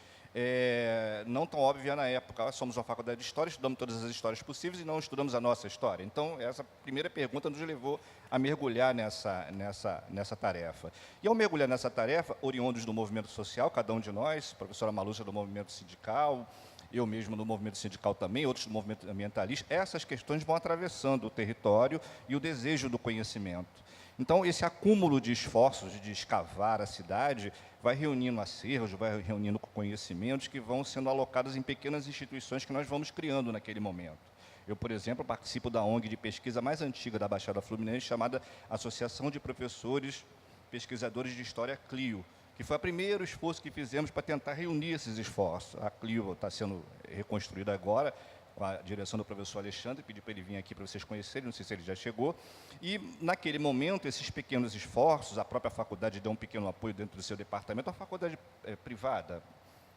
E: não tão óbvia na época. Somos uma faculdade de História, estudamos todas as histórias possíveis e não estudamos a nossa história. Então, essa primeira pergunta nos levou a mergulhar nessa tarefa. E, ao mergulhar nessa tarefa, oriundos do movimento social, cada um de nós, a professora Marlúcia do movimento sindical, eu mesmo do movimento sindical também, outros do movimento ambientalista, essas questões vão atravessando o território e o desejo do conhecimento. Então, esse acúmulo de esforços de escavar a cidade vai reunindo acervos, vai reunindo conhecimentos que vão sendo alocados em pequenas instituições que nós vamos criando naquele momento. Eu, por exemplo, participo da ONG de pesquisa mais antiga da Baixada Fluminense, chamada Associação de Professores Pesquisadores de História, CLIO, que foi o primeiro esforço que fizemos para tentar reunir esses esforços. A CLIO está sendo reconstruída agora, com a direção do professor Alexandre, pedi para ele vir aqui para vocês conhecerem, não sei se ele já chegou. E, naquele momento, esses pequenos esforços, a própria faculdade deu um pequeno apoio dentro do seu departamento, uma faculdade privada,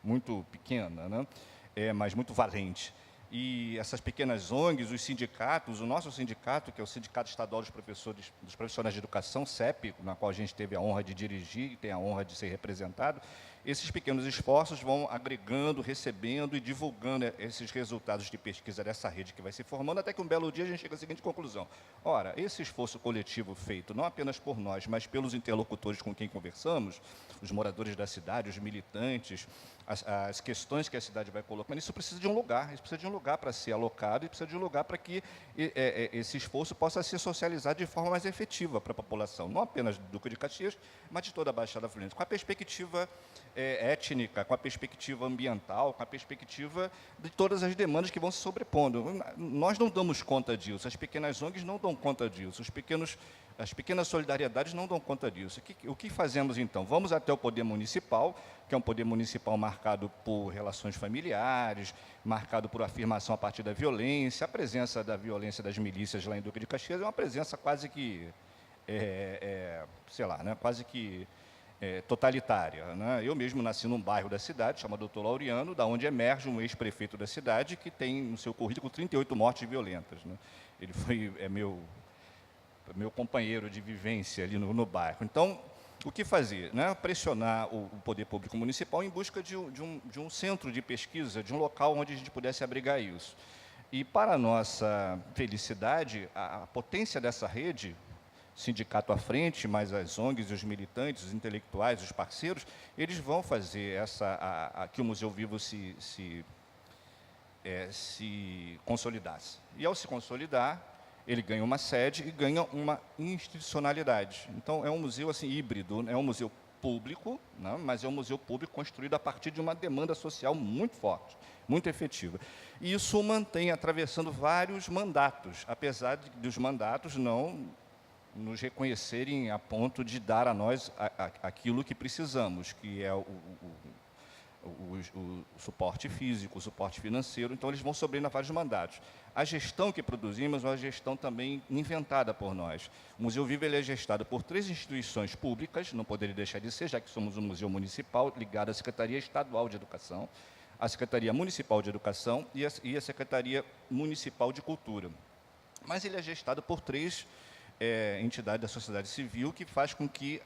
E: muito pequena, né? Mas muito valente. E essas pequenas ONGs, os sindicatos, o nosso sindicato, que é o Sindicato Estadual dos Profissionais de Educação, CEP, na qual a gente teve a honra de dirigir e tem a honra de ser representado, esses pequenos esforços vão agregando, recebendo e divulgando esses resultados de pesquisa dessa rede que vai se formando, até que um belo dia a gente chega à seguinte conclusão. Ora, esse esforço coletivo feito não apenas por nós, mas pelos interlocutores com quem conversamos, os moradores da cidade, os militantes, as questões que a cidade vai colocando, isso precisa de um lugar, para ser alocado e precisa de um lugar para que esse esforço possa ser socializado de forma mais efetiva para a população, não apenas do Duque de Caxias, mas de toda a Baixada Fluminense, com a perspectiva étnica, com a perspectiva ambiental, com a perspectiva de todas as demandas que vão se sobrepondo. Nós não damos conta disso, as pequenas ONGs não dão conta disso, as pequenas solidariedades não dão conta disso. O que fazemos, então? Vamos até o poder municipal, que é um poder municipal marcado por relações familiares, marcado por afirmação a partir da violência. A presença da violência das milícias lá em Duque de Caxias é uma presença quase que, sei lá, né, quase que totalitária, né? Eu mesmo nasci num bairro da cidade, chamado Doutor Laureano, da onde emerge um ex-prefeito da cidade, que tem no seu currículo 38 mortes violentas, né? Ele foi meu companheiro de vivência ali no bairro. Então, o que fazer? Né? Pressionar o poder público municipal em busca de um centro de pesquisa, de um local onde a gente pudesse abrigar isso. E, para a nossa felicidade, a potência dessa rede, sindicato à frente, mas as ONGs, os militantes, os intelectuais, os parceiros, eles vão fazer que o Museu Vivo se consolidasse. E, ao se consolidar, ele ganha uma sede e ganha uma institucionalidade. Então, é um museu assim, híbrido, é um museu público, né, mas é um museu público construído a partir de uma demanda social muito forte, muito efetiva. E isso mantém atravessando vários mandatos, apesar dos mandatos não nos reconhecerem a ponto de dar a nós aquilo que precisamos, que é o suporte físico, o suporte financeiro. Então, eles vão sobrando a vários mandatos. A gestão que produzimos é uma gestão também inventada por nós. O Museu Vivo ele é gestado por 3 instituições públicas, não poderia deixar de ser, já que somos um museu municipal ligado à Secretaria Estadual de Educação, à Secretaria Municipal de Educação e a Secretaria Municipal de Cultura. Mas ele é gestado por 3 entidades da sociedade civil, que faz com que,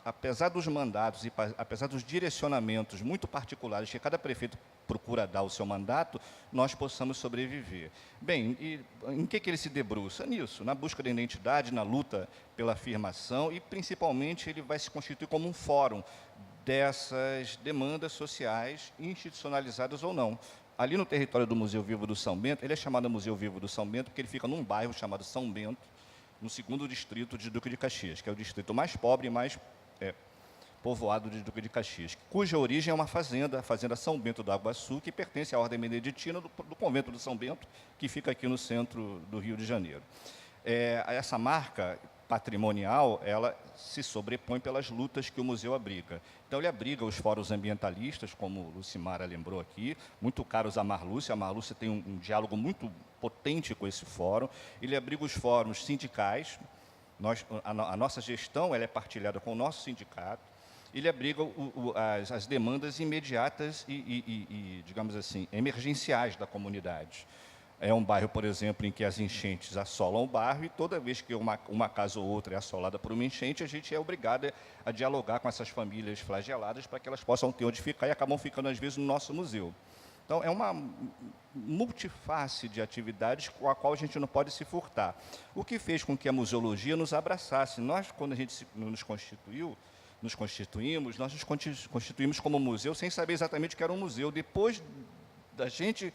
E: apesar dos mandatos e apesar dos direcionamentos muito particulares que cada prefeito procura dar ao seu mandato, nós possamos sobreviver. Bem, e em que ele se debruça? Nisso, na busca da identidade, na luta pela afirmação e, principalmente, ele vai se constituir como um fórum dessas demandas sociais, institucionalizadas ou não. Ali no território do Museu Vivo do São Bento, ele é chamado Museu Vivo do São Bento porque ele fica num bairro chamado São Bento, no 2º distrito de Duque de Caxias, que é o distrito mais pobre e mais povoado de Duque de Caxias, cuja origem é uma fazenda, a Fazenda São Bento do Aguaçu, que pertence à Ordem Beneditina do Convento do São Bento, que fica aqui no centro do Rio de Janeiro. Essa marca patrimonial, ela se sobrepõe pelas lutas que o museu abriga. Então, ele abriga os fóruns ambientalistas, como Lucimara lembrou aqui, muito caros à Marlúcia. A Marlúcia tem um diálogo muito potente com esse fórum. Ele abriga os fóruns sindicais. A nossa gestão ela é partilhada com o nosso sindicato. Ele abriga as demandas imediatas e, digamos assim, emergenciais da comunidade. É um bairro, por exemplo, em que as enchentes assolam o bairro e toda vez que uma casa ou outra é assolada por uma enchente, a gente é obrigado a dialogar com essas famílias flageladas para que elas possam ter onde ficar e acabam ficando, às vezes, no nosso museu. Então, é uma multiface de atividades com a qual a gente não pode se furtar. O que fez com que a museologia nos abraçasse. Nós, quando a gente nos constituímos, nós nos constituímos como museu sem saber exatamente o que era um museu. Depois da gente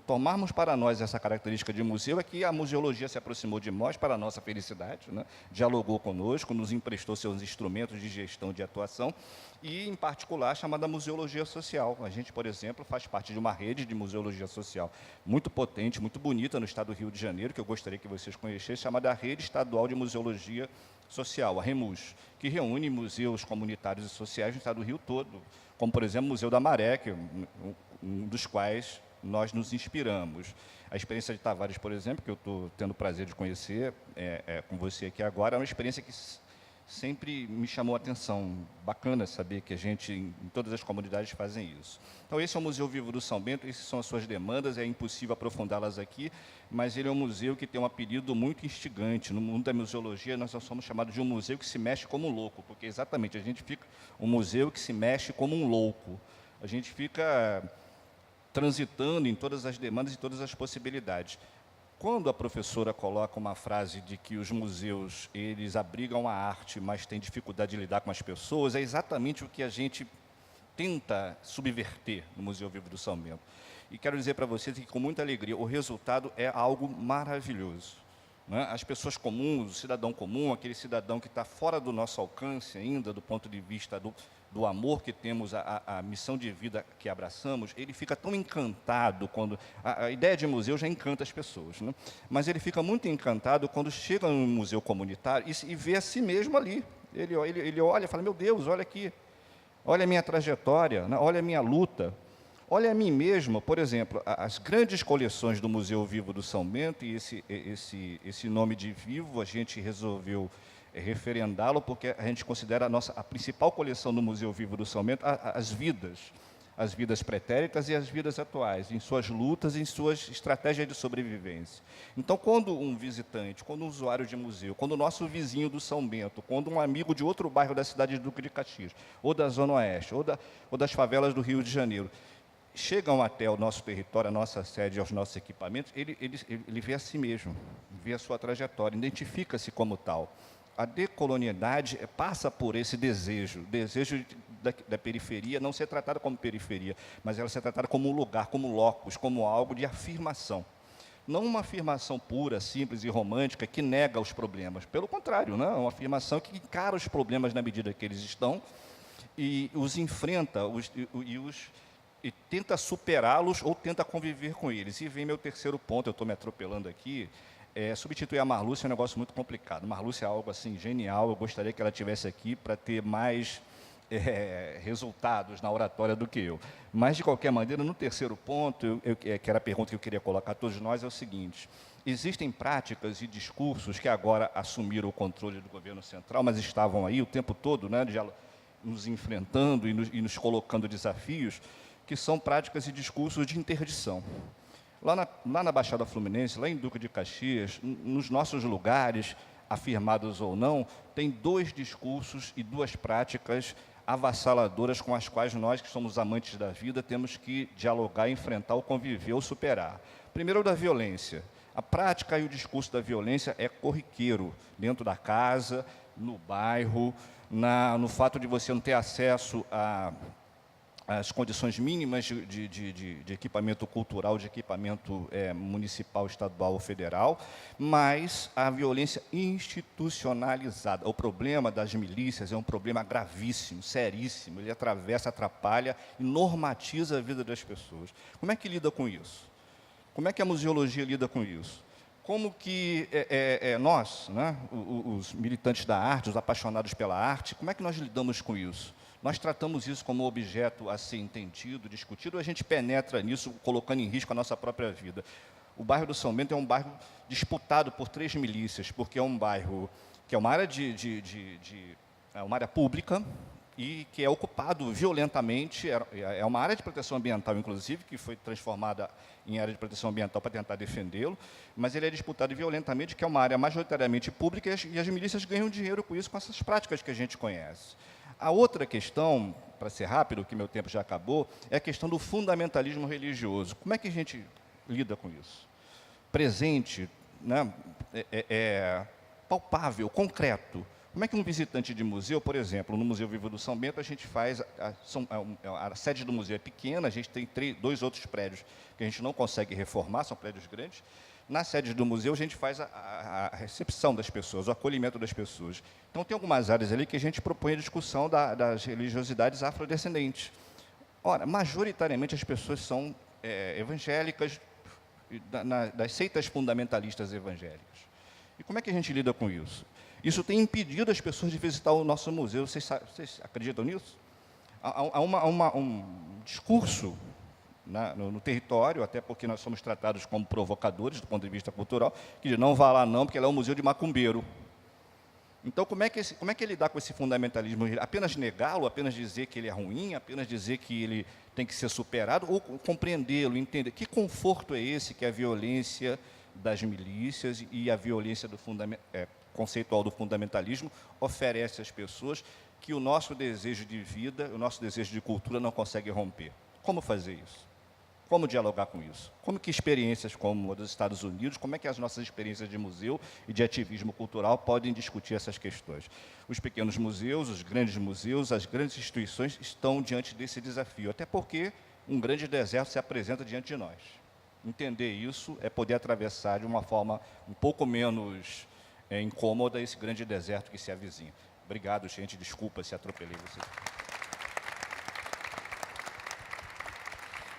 E: tomarmos para nós essa característica de museu, é que a museologia se aproximou de nós para a nossa felicidade, né? Dialogou conosco, nos emprestou seus instrumentos de gestão, de atuação, e, em particular, a chamada museologia social. A gente, por exemplo, faz parte de uma rede de museologia social muito potente, muito bonita no estado do Rio de Janeiro, que eu gostaria que vocês conhecessem, chamada Rede Estadual de Museologia Social, a REMUS, que reúne museus comunitários e sociais no estado do Rio todo, como, por exemplo, o Museu da Maré, que é um dos quais nós nos inspiramos. A experiência de Tavares, por exemplo, que eu estou tendo o prazer de conhecer com você aqui agora, é uma experiência que sempre me chamou a atenção. Bacana saber que a gente, em todas as comunidades, fazem isso. Então, esse é o Museu Vivo do São Bento, essas são as suas demandas, é impossível aprofundá-las aqui, mas ele é um museu que tem um apelido muito instigante. No mundo da museologia, nós somos chamados de um museu que se mexe como um louco, porque, exatamente, a gente fica um museu que se mexe como um louco. A gente fica transitando em todas as demandas e todas as possibilidades. Quando a professora coloca uma frase de que os museus, eles abrigam a arte, mas têm dificuldade de lidar com as pessoas, é exatamente o que a gente tenta subverter no Museu Vivo do São Bento. E quero dizer para vocês que, com muita alegria, o resultado é algo maravilhoso, né? As pessoas comuns, o cidadão comum, aquele cidadão que está fora do nosso alcance ainda, do ponto de vista do amor que temos, a missão de vida que abraçamos, ele fica tão encantado quando... A ideia de museu já encanta as pessoas, né? Mas ele fica muito encantado quando chega num museu comunitário e vê a si mesmo ali. Ele olha e fala, meu Deus, olha aqui, olha a minha trajetória, né? Olha a minha luta, olha a mim mesmo. Por exemplo, as grandes coleções do Museu Vivo do São Bento, e esse nome de Vivo a gente resolveu referendá-lo, porque a gente considera a principal coleção do Museu Vivo do São Bento as vidas pretéritas e as vidas atuais, em suas lutas, em suas estratégias de sobrevivência. Então, quando um visitante, quando um usuário de museu, quando o nosso vizinho do São Bento, quando um amigo de outro bairro da cidade de Duque de Caxias, ou da Zona Oeste, ou das favelas do Rio de Janeiro, chegam até o nosso território, a nossa sede, aos nossos equipamentos, ele vê a si mesmo, vê a sua trajetória, identifica-se como tal. A decolonialidade passa por esse desejo da periferia não ser tratada como periferia, mas ela ser tratada como um lugar, como locus, como algo de afirmação. Não uma afirmação pura, simples e romântica que nega os problemas. Pelo contrário, né? Uma afirmação que encara os problemas na medida que eles estão e os enfrenta e tenta superá-los ou tenta conviver com eles. E vem meu terceiro ponto, eu estou me atropelando aqui. Substituir a Marlúcia é um negócio muito complicado. Marlúcia é algo assim genial, eu gostaria que ela estivesse aqui para ter mais resultados na oratória do que eu. Mas, de qualquer maneira, no terceiro ponto, que era a pergunta que eu queria colocar a todos nós, é o seguinte: existem práticas e discursos que agora assumiram o controle do governo central, mas estavam aí o tempo todo, né, nos enfrentando e nos colocando desafios, que são práticas e discursos de interdição. Lá na Baixada Fluminense, lá em Duque de Caxias, nos nossos lugares, afirmados ou não, tem 2 discursos e 2 práticas avassaladoras com as quais nós, que somos amantes da vida, temos que dialogar, enfrentar ou conviver ou superar. Primeiro, o da violência. A prática e o discurso da violência é corriqueiro, dentro da casa, no bairro, no fato de você não ter acesso as condições mínimas de equipamento cultural, de equipamento municipal, estadual ou federal, mas a violência institucionalizada. O problema das milícias é um problema gravíssimo, seríssimo. Ele atravessa, atrapalha e normatiza a vida das pessoas. Como é que lida com isso? Como é que a museologia lida com isso? Como que nós, né, os militantes da arte, os apaixonados pela arte, como é que nós lidamos com isso? Nós tratamos isso como objeto a ser entendido, discutido, ou a gente penetra nisso, colocando em risco a nossa própria vida? O bairro do São Bento é um bairro disputado por 3 milícias, porque é um bairro que é uma área uma área pública, e que é ocupado violentamente, é uma área de proteção ambiental, inclusive, que foi transformada em área de proteção ambiental para tentar defendê-lo, mas ele é disputado violentamente, que é uma área majoritariamente pública, e as milícias ganham dinheiro com isso, com essas práticas que a gente conhece. A outra questão, para ser rápido, que meu tempo já acabou, é a questão do fundamentalismo religioso. Como é que a gente lida com isso? Presente, né, palpável, concreto. Como é que um visitante de museu, por exemplo, no Museu Vivo do São Bento, a gente faz... A sede do museu é pequena, a gente tem 2 outros prédios que a gente não consegue reformar, são prédios grandes. Na sede do museu, a gente faz a recepção das pessoas, o acolhimento das pessoas. Então, tem algumas áreas ali que a gente propõe a discussão das religiosidades afrodescendentes. Ora, majoritariamente as pessoas são evangélicas, das seitas fundamentalistas evangélicas. E como é que a gente lida com isso? Isso tem impedido as pessoas de visitar o nosso museu. Vocês acreditam nisso? Há um discurso no território, até porque nós somos tratados como provocadores do ponto de vista cultural, que diz, não vá lá não, porque lá é um museu de macumbeiro. Então, como é que lidar com esse fundamentalismo? Apenas negá-lo, apenas dizer que ele é ruim, apenas dizer que ele tem que ser superado, ou compreendê-lo, entender que conforto é esse que a violência das milícias e a violência conceitual do fundamentalismo oferece às pessoas, que o nosso desejo de vida, o nosso desejo de cultura não consegue romper. Como fazer isso? Como dialogar com isso? Como que experiências como a dos Estados Unidos, como é que as nossas experiências de museu e de ativismo cultural podem discutir essas questões? Os pequenos museus, os grandes museus, as grandes instituições estão diante desse desafio, até porque um grande deserto se apresenta diante de nós. Entender isso é poder atravessar de uma forma um pouco menos incômoda esse grande deserto que se avizinha. Obrigado, gente. Desculpa se atropelei vocês.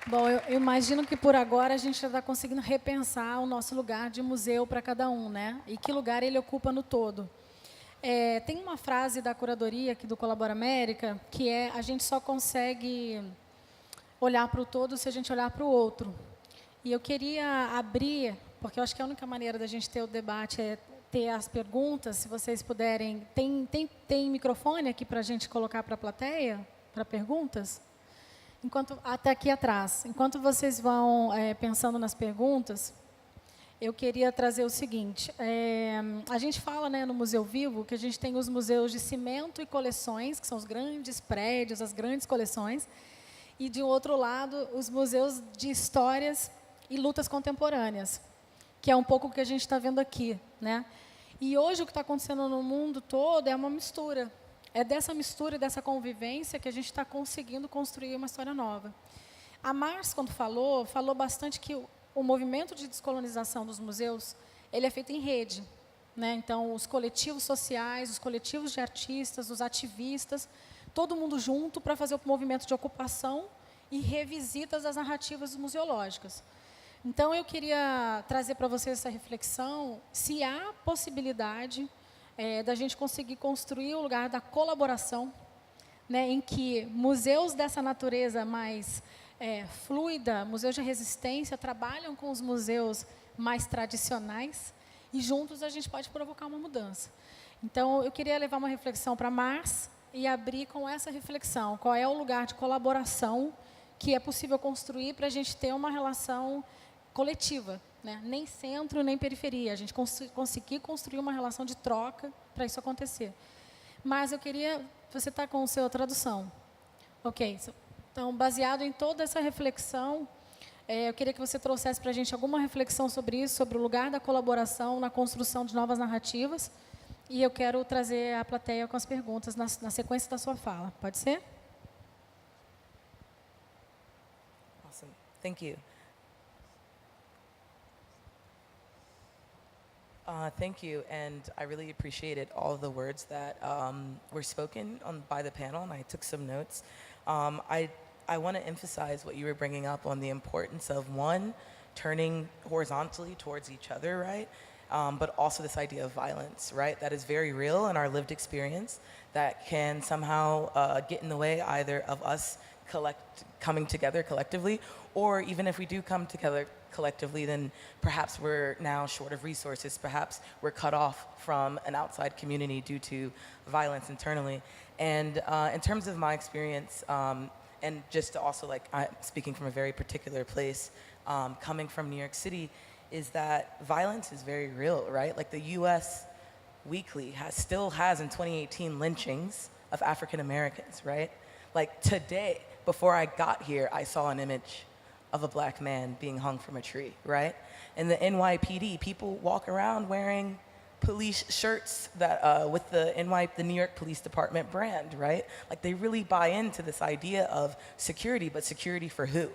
B: Bom, eu imagino que por agora a gente já está conseguindo repensar o nosso lugar de museu para cada um, né? E que lugar ele ocupa no todo. Tem uma frase da curadoria aqui do Colabora América, que é: a gente só consegue olhar para o todo se a gente olhar para o outro. E eu queria abrir, porque eu acho que a única maneira da gente ter o debate é ter as perguntas, se vocês puderem. Tem microfone aqui para a gente colocar para a plateia, para perguntas? Até aqui atrás. Enquanto vocês vão pensando nas perguntas, eu queria trazer o seguinte. A gente fala, né, no Museu Vivo, que a gente tem os museus de cimento e coleções, que são os grandes prédios, as grandes coleções, e, de outro lado, os museus de histórias e lutas contemporâneas, que é um pouco o que a gente está vendo aqui, né? E hoje o que está acontecendo no mundo todo é uma mistura. É dessa mistura e dessa convivência que a gente está conseguindo construir uma história nova. A Mars, quando falou bastante que o movimento de descolonização dos museus, ele é feito em rede, né? Então, os coletivos sociais, os coletivos de artistas, os ativistas, todo mundo junto para fazer o movimento de ocupação e revisitas das narrativas museológicas. Então, eu queria trazer para vocês essa reflexão, se há possibilidade da gente conseguir construir o lugar da colaboração, né, em que museus dessa natureza mais fluida, museus de resistência, trabalham com os museus mais tradicionais e juntos a gente pode provocar uma mudança. Então, eu queria levar uma reflexão para Mars e abrir com essa reflexão. Qual é o lugar de colaboração que é possível construir para a gente ter uma relação coletiva, né? Nem centro, nem periferia. A gente conseguir construir uma relação de troca para isso acontecer. Mas eu queria... Você está com a sua tradução. Ok. Então, baseado em toda essa reflexão, eu queria que você trouxesse para a gente alguma reflexão sobre isso, sobre o lugar da colaboração na construção de novas narrativas. E eu quero trazer a plateia com as perguntas na sequência da sua fala. Pode ser?
F: Awesome. Thank you. Thank you, and I really appreciated all of the words that were spoken by the panel, and I took some notes. I want to emphasize what you were bringing up on the importance of, one, turning horizontally towards each other, right? But also this idea of violence, right? That is very real in our lived experience that can somehow get in the way either of us coming together collectively, or even if we do come together collectively, then perhaps we're now short of resources, perhaps we're cut off from an outside community due to violence internally. And in terms of my experience, and just to also like, I'm speaking from a very particular place, coming from New York City, is that violence is very real, right? Like the US weekly still has in 2018 lynchings of African Americans, right? Like today, before I got here, I saw an image of a black man being hung from a tree, right? In the NYPD, people walk around wearing police shirts that with the New York Police Department brand, right? Like they really buy into this idea of security, but security for who?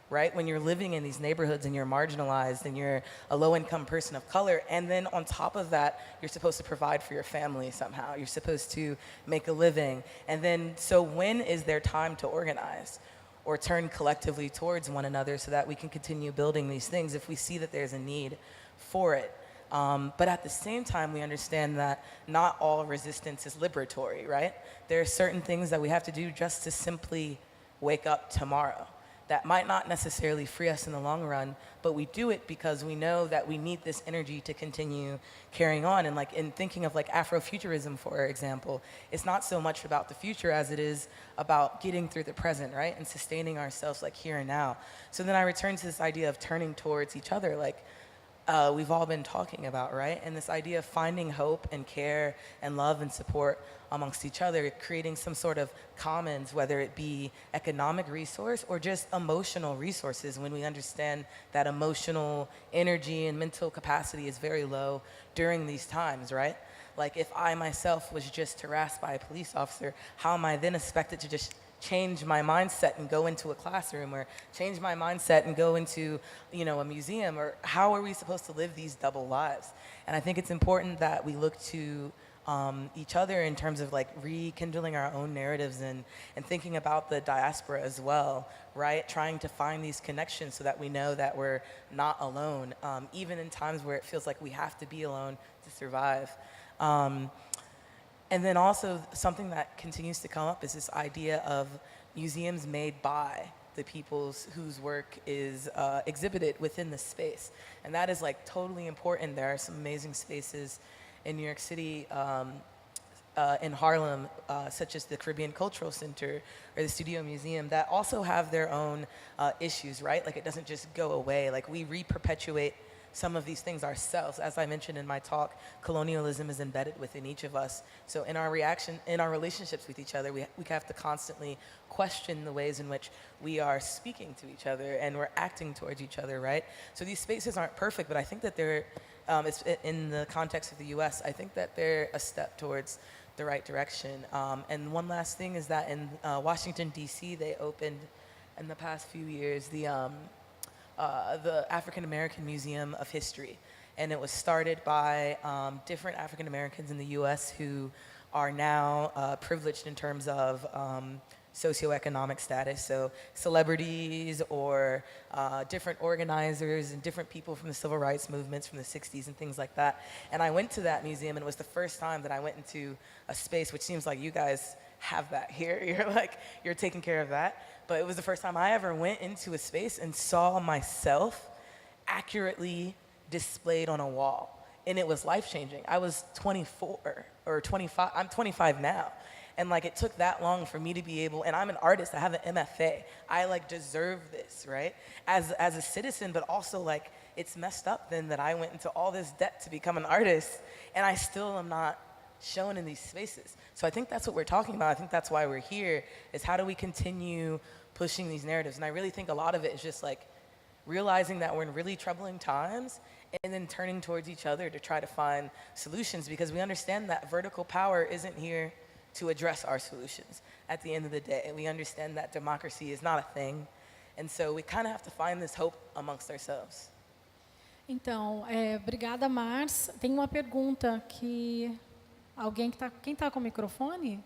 F: Right? When you're living in these neighborhoods and you're marginalized and you're a low-income person of color, and then on top of that, you're supposed to provide for your family somehow. You're supposed to make a living. And then, so when is there time to organize or turn collectively towards one another so that we can continue building these things if we see that there's a need for it? But at the same time, we understand that not all resistance is liberatory, right? There are certain things that we have to do just to simply wake up tomorrow. That might not necessarily free us in the long run, but we do it because we know that we need this energy to continue carrying on. And like in thinking of like Afrofuturism, for example, it's not so much about the future as it is about getting through the present, right? And sustaining ourselves like here and now. So then I return to this idea of turning towards each other, like we've all been talking about, right? And this idea of finding hope and care and love and support amongst each other, creating some sort of commons, whether it be economic resource or just emotional resources, when we understand that emotional energy and mental capacity is very low during these times, right? Like if I myself was just harassed by a police officer, how am I then expected to just change my mindset and go into a classroom, or change my mindset and go into, you know, a museum? Or how are we supposed to live these double lives? And I think it's important that we look to each other in terms of like rekindling our own narratives and thinking about the diaspora as well, right? Trying to find these connections so that we know that we're not alone, even in times where it feels like we have to be alone to survive. And then also something that continues to come up is this idea of museums made by the peoples whose work is exhibited within the space. And that is like totally important. There are some amazing spaces in New York City, in Harlem, such as the Caribbean Cultural Center or the Studio Museum, that also have their own issues, right? Like it doesn't just go away. Like we re-perpetuate some of these things ourselves. As I mentioned in my talk, colonialism is embedded within each of us. So in our relationships with each other, we have to constantly question the ways in which we are speaking to each other and we're acting towards each other, right? So these spaces aren't perfect, but I think that they're, in the context of the US, I think that they're a step towards the right direction. And one last thing is that in Washington, DC, they opened in the past few years the African American Museum of History. And it was started by different African Americans in the US who are now privileged in terms of socioeconomic status. So celebrities or different organizers and different people from the civil rights movements from the 60s and things like that. And I went to that museum, and it was the first time that I went into a space, which seems like you guys have that here. You're taking care of that. But it was the first time I ever went into a space and saw myself accurately displayed on a wall. And it was life-changing. I was 24 or 25. I'm 25 now. And like it took that long for me to be able, and I'm an artist, I have an MFA. I like deserve this, right? As a citizen, but also like it's messed up then that I went into all this debt to become an artist, and I still am not shown in these spaces. So I think that's what we're talking about. I think that's why we're here, is how do we continue pushing these narratives? And I really think a lot of it is just like realizing that we're in really troubling times and then turning towards each other to try to find solutions, because we understand that vertical power isn't here to address our solutions. At the end of the day, we understand that democracy is not a thing, and so we kind of have to find this hope amongst ourselves.
B: Então, obrigada, Mars. Tem uma pergunta que alguém quem está com o microfone?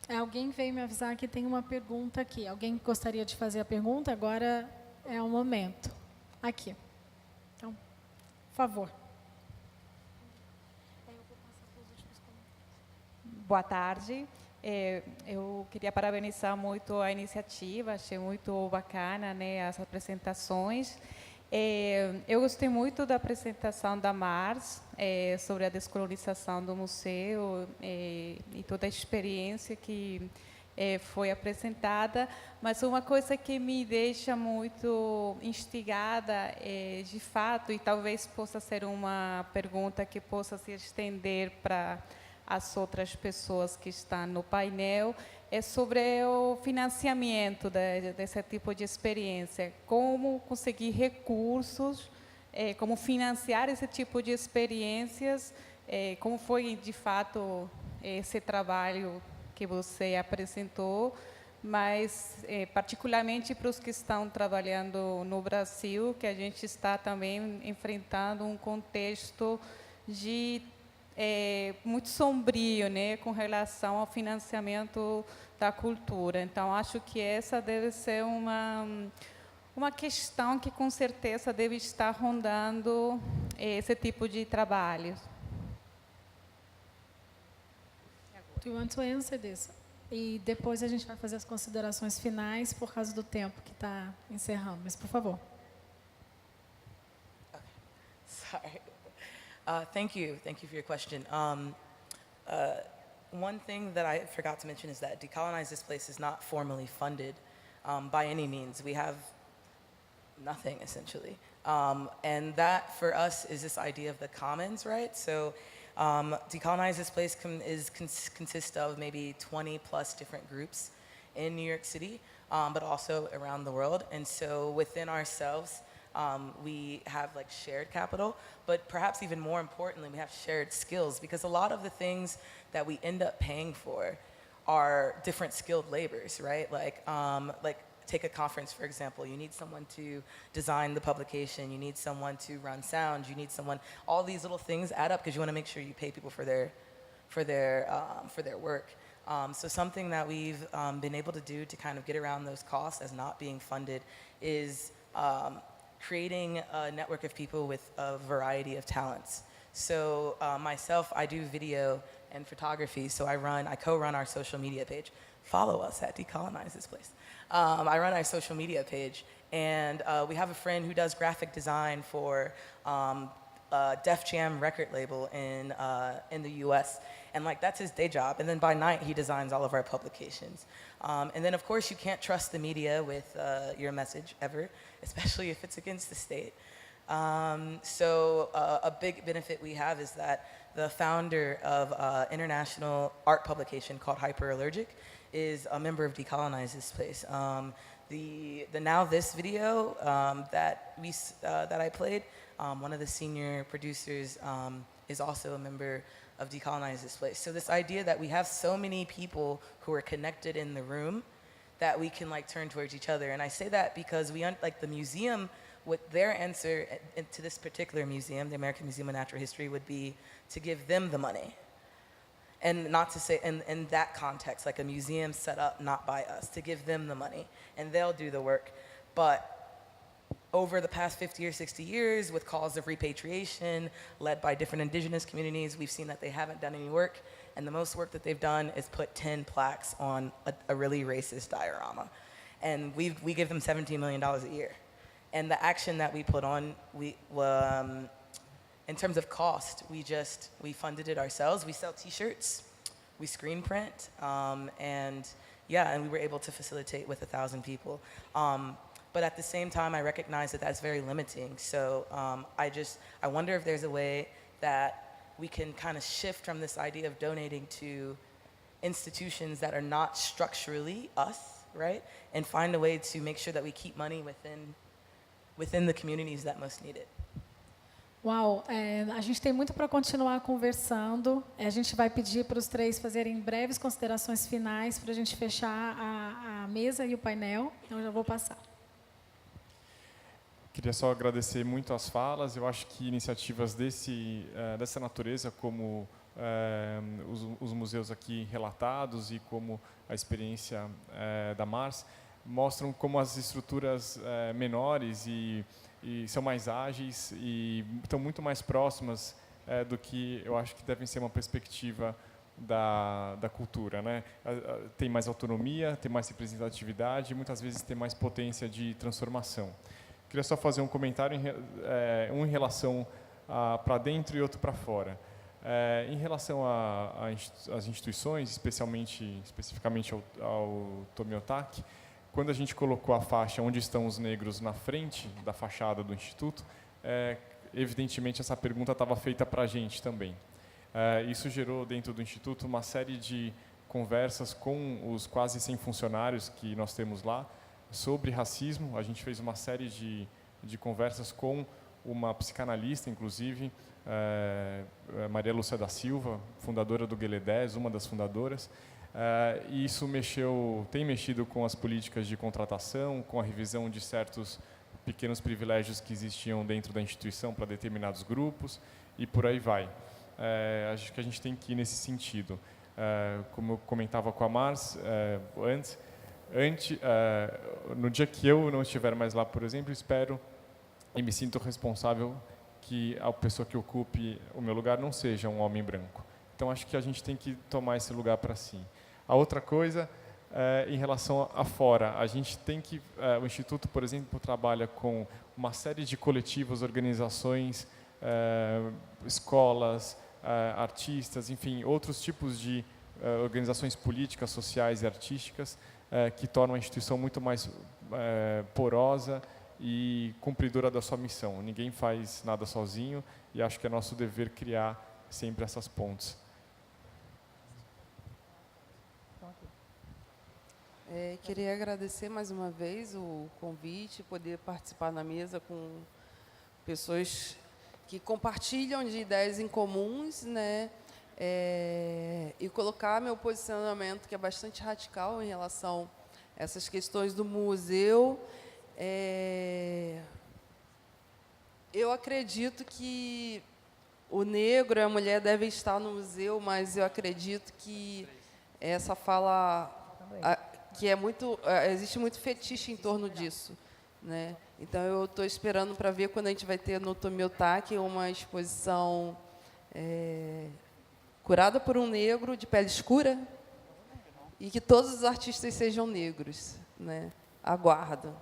B: Alguém veio me avisar que tem uma pergunta aqui. Alguém gostaria de fazer a pergunta? Agora é o momento. Aqui. Então, por favor.
G: Boa tarde. Eu queria parabenizar muito a iniciativa, achei muito bacana, né, as apresentações. Eu gostei muito da apresentação da Mars sobre a descolonização do museu e toda a experiência que foi apresentada, mas uma coisa que me deixa muito instigada, de fato, e talvez possa ser uma pergunta que possa se estender para as outras pessoas que estão no painel, é sobre o financiamento desse tipo de experiência. Como conseguir recursos, como financiar esse tipo de experiências, como foi, de fato, esse trabalho que você apresentou, mas particularmente para os que estão trabalhando no Brasil, que a gente está também enfrentando um contexto de muito sombrio, né, com relação ao financiamento da cultura. Então, acho que essa deve ser uma questão que, com certeza, deve estar rondando esse tipo de trabalho.
B: Do you want to answer this? E depois a gente vai fazer as considerações finais por causa do tempo que está encerrando. Mas, por favor.
F: Sorry. Thank you for your question. One thing that I forgot to mention is that Decolonize This Place is not formally funded by any means. We have nothing, essentially. And that, for us, is this idea of the commons, right? So Decolonize This Place consists of maybe 20 plus different groups in New York City, but also around the world. And so within ourselves, we have like shared capital, but perhaps even more importantly, we have shared skills, because a lot of the things that we end up paying for are different skilled labors, right? Like take a conference, for example. You need someone to design the publication. You need someone to run sound. You need someone. All these little things add up because you want to make sure you pay people for their work. So something that we've been able to do to kind of get around those costs as not being funded is creating a network of people with a variety of talents. So myself, I do video and photography. So I co-run our social media page. Follow us at Decolonize This Place. I run our social media page, and we have a friend who does graphic design for Def Jam record label in the U.S., and like that's his day job. And then by night, he designs all of our publications. And then, of course, you can't trust the media with your message ever, especially if it's against the state. So a big benefit we have is that the founder of international art publication called Hyperallergic is a member of Decolonize This Place. The Now This video that I played, one of the senior producers is also a member of Decolonize This Place. So this idea that we have so many people who are connected in the room that we can like turn towards each other. And I say that because like the museum, with their answer to this particular museum, the American Museum of Natural History, would be to give them the money. And not to say, in that context, like a museum set up not by us, to give them the money, and they'll do the work. But over the past 50 or 60 years, with calls of repatriation led by different indigenous communities, we've seen that they haven't done any work, and the most work that they've done is put 10 plaques on a really racist diorama. And we give them $17 million a year. And the action that we put on, in terms of cost, we funded it ourselves. We sell T-shirts, we screen print, and we were able to facilitate with 1,000 people. But at the same time, I recognize that that's very limiting. So I wonder if there's a way that we can kind of shift from this idea of donating to institutions that are not structurally us, right? And find a way to make sure that we keep money within the communities that most need it.
B: Uau, a gente tem muito para continuar conversando. A gente vai pedir para os três fazerem breves considerações finais para a gente fechar a mesa e o painel. Então, eu já vou passar.
D: Queria só agradecer muito as falas. Eu acho que iniciativas dessa natureza, como os museus aqui relatados e como a experiência da Mars, mostram como as estruturas menores e são mais ágeis e estão muito mais próximas do que eu acho que devem ser uma perspectiva da cultura, né? Tem mais autonomia, tem mais representatividade e muitas vezes tem mais potência de transformação. Queria só fazer um comentário, um em relação para dentro e outro para fora. Em relação às instituições, especificamente ao Tomiotaki, quando a gente colocou a faixa onde estão os negros na frente da fachada do Instituto, evidentemente essa pergunta estava feita para a gente também. Isso gerou dentro do Instituto uma série de conversas com os quase 100 funcionários que nós temos lá sobre racismo. A gente fez uma série de conversas com uma psicanalista, inclusive, Maria Lúcia da Silva, fundadora do Gueledés, uma das fundadoras. E isso tem mexido com as políticas de contratação, com a revisão de certos pequenos privilégios que existiam dentro da instituição para determinados grupos, e por aí vai. Acho que a gente tem que ir nesse sentido. Como eu comentava com a Mars antes, no dia que eu não estiver mais lá, por exemplo, espero e me sinto responsável que a pessoa que ocupe o meu lugar não seja um homem branco. Então, acho que a gente tem que tomar esse lugar para si. A outra coisa, em relação a fora, a gente tem que... o Instituto, por exemplo, trabalha com uma série de coletivos, organizações, escolas, artistas, enfim, outros tipos de organizações políticas, sociais e artísticas que tornam a instituição muito mais porosa e cumpridora da sua missão. Ninguém faz nada sozinho e acho que é nosso dever criar sempre essas pontes.
C: Queria agradecer mais uma vez o convite, poder participar na mesa com pessoas que compartilham de ideias em comuns, né? E colocar meu posicionamento, que é bastante radical em relação a essas questões do museu. Eu acredito que o negro e a mulher devem estar no museu, mas eu acredito que essa fala, que existe muito fetiche em torno disso, né? Então, eu estou esperando para ver quando a gente vai ter no Tomiotaki uma exposição curada por um negro de pele escura e que todos os artistas sejam negros, né? Aguardo.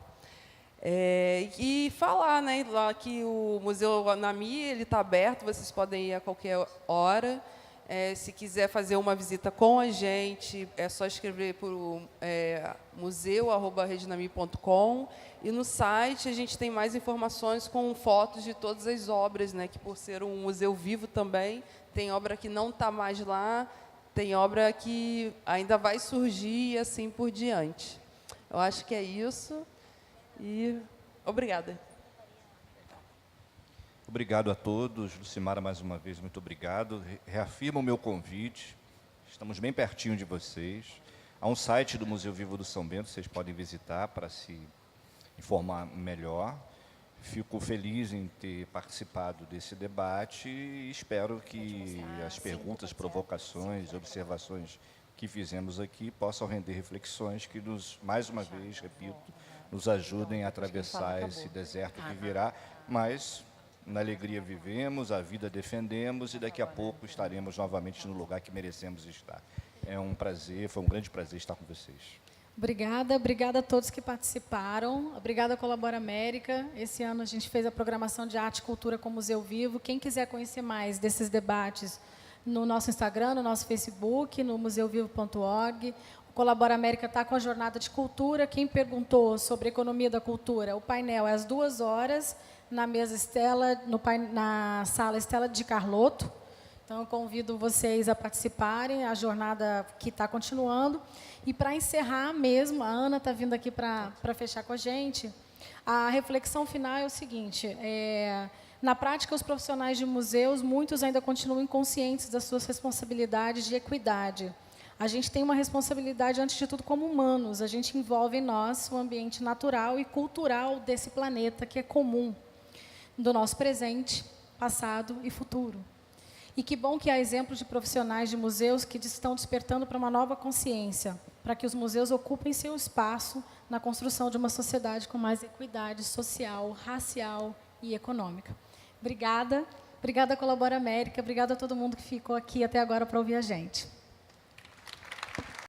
C: E falar, né, lá que o Museu Nami ele está aberto, vocês podem ir a qualquer hora. Se quiser fazer uma visita com a gente, é só escrever por museu@redenami.com, e no site a gente tem mais informações com fotos de todas as obras, né, que por ser um museu vivo também, tem obra que não está mais lá, tem obra que ainda vai surgir e assim por diante. Eu acho que é isso e obrigada.
E: Obrigado a todos. Lucimara, mais uma vez, muito obrigado. Reafirmo o meu convite. Estamos bem pertinho de vocês. Há um site do Museu Vivo do São Bento, vocês podem visitar para se informar melhor. Fico feliz em ter participado desse debate e espero que as perguntas, provocações, observações que fizemos aqui possam render reflexões que, mais uma vez, repito, nos ajudem a atravessar esse deserto que virá, mas... na alegria vivemos, a vida defendemos e daqui a pouco estaremos novamente no lugar que merecemos estar. É um prazer, foi um grande prazer estar com vocês.
B: Obrigada a todos que participaram. Obrigada, Colabora América. Esse ano a gente fez a programação de arte e cultura com o Museu Vivo. Quem quiser conhecer mais desses debates, no nosso Instagram, no nosso Facebook, no museuvivo.org. O Colabora América está com a jornada de cultura. Quem perguntou sobre a economia da cultura, o painel é às 2h, na mesa Estela, na sala Estela de Carlotto. Então, eu convido vocês a participarem, a jornada que está continuando. E, para encerrar mesmo, a Ana está vindo aqui para fechar com a gente. A reflexão final é o seguinte, na prática, os profissionais de museus, muitos ainda continuam inconscientes das suas responsabilidades de equidade. A gente tem uma responsabilidade, antes de tudo, como humanos. A gente envolve em nós o ambiente natural e cultural desse planeta, que é comum, do nosso presente, passado e futuro. E que bom que há exemplos de profissionais de museus que estão despertando para uma nova consciência, para que os museus ocupem seu espaço na construção de uma sociedade com mais equidade social, racial e econômica. Obrigada. Obrigada, Colabora América. Obrigada a todo mundo que ficou aqui até agora para ouvir a gente.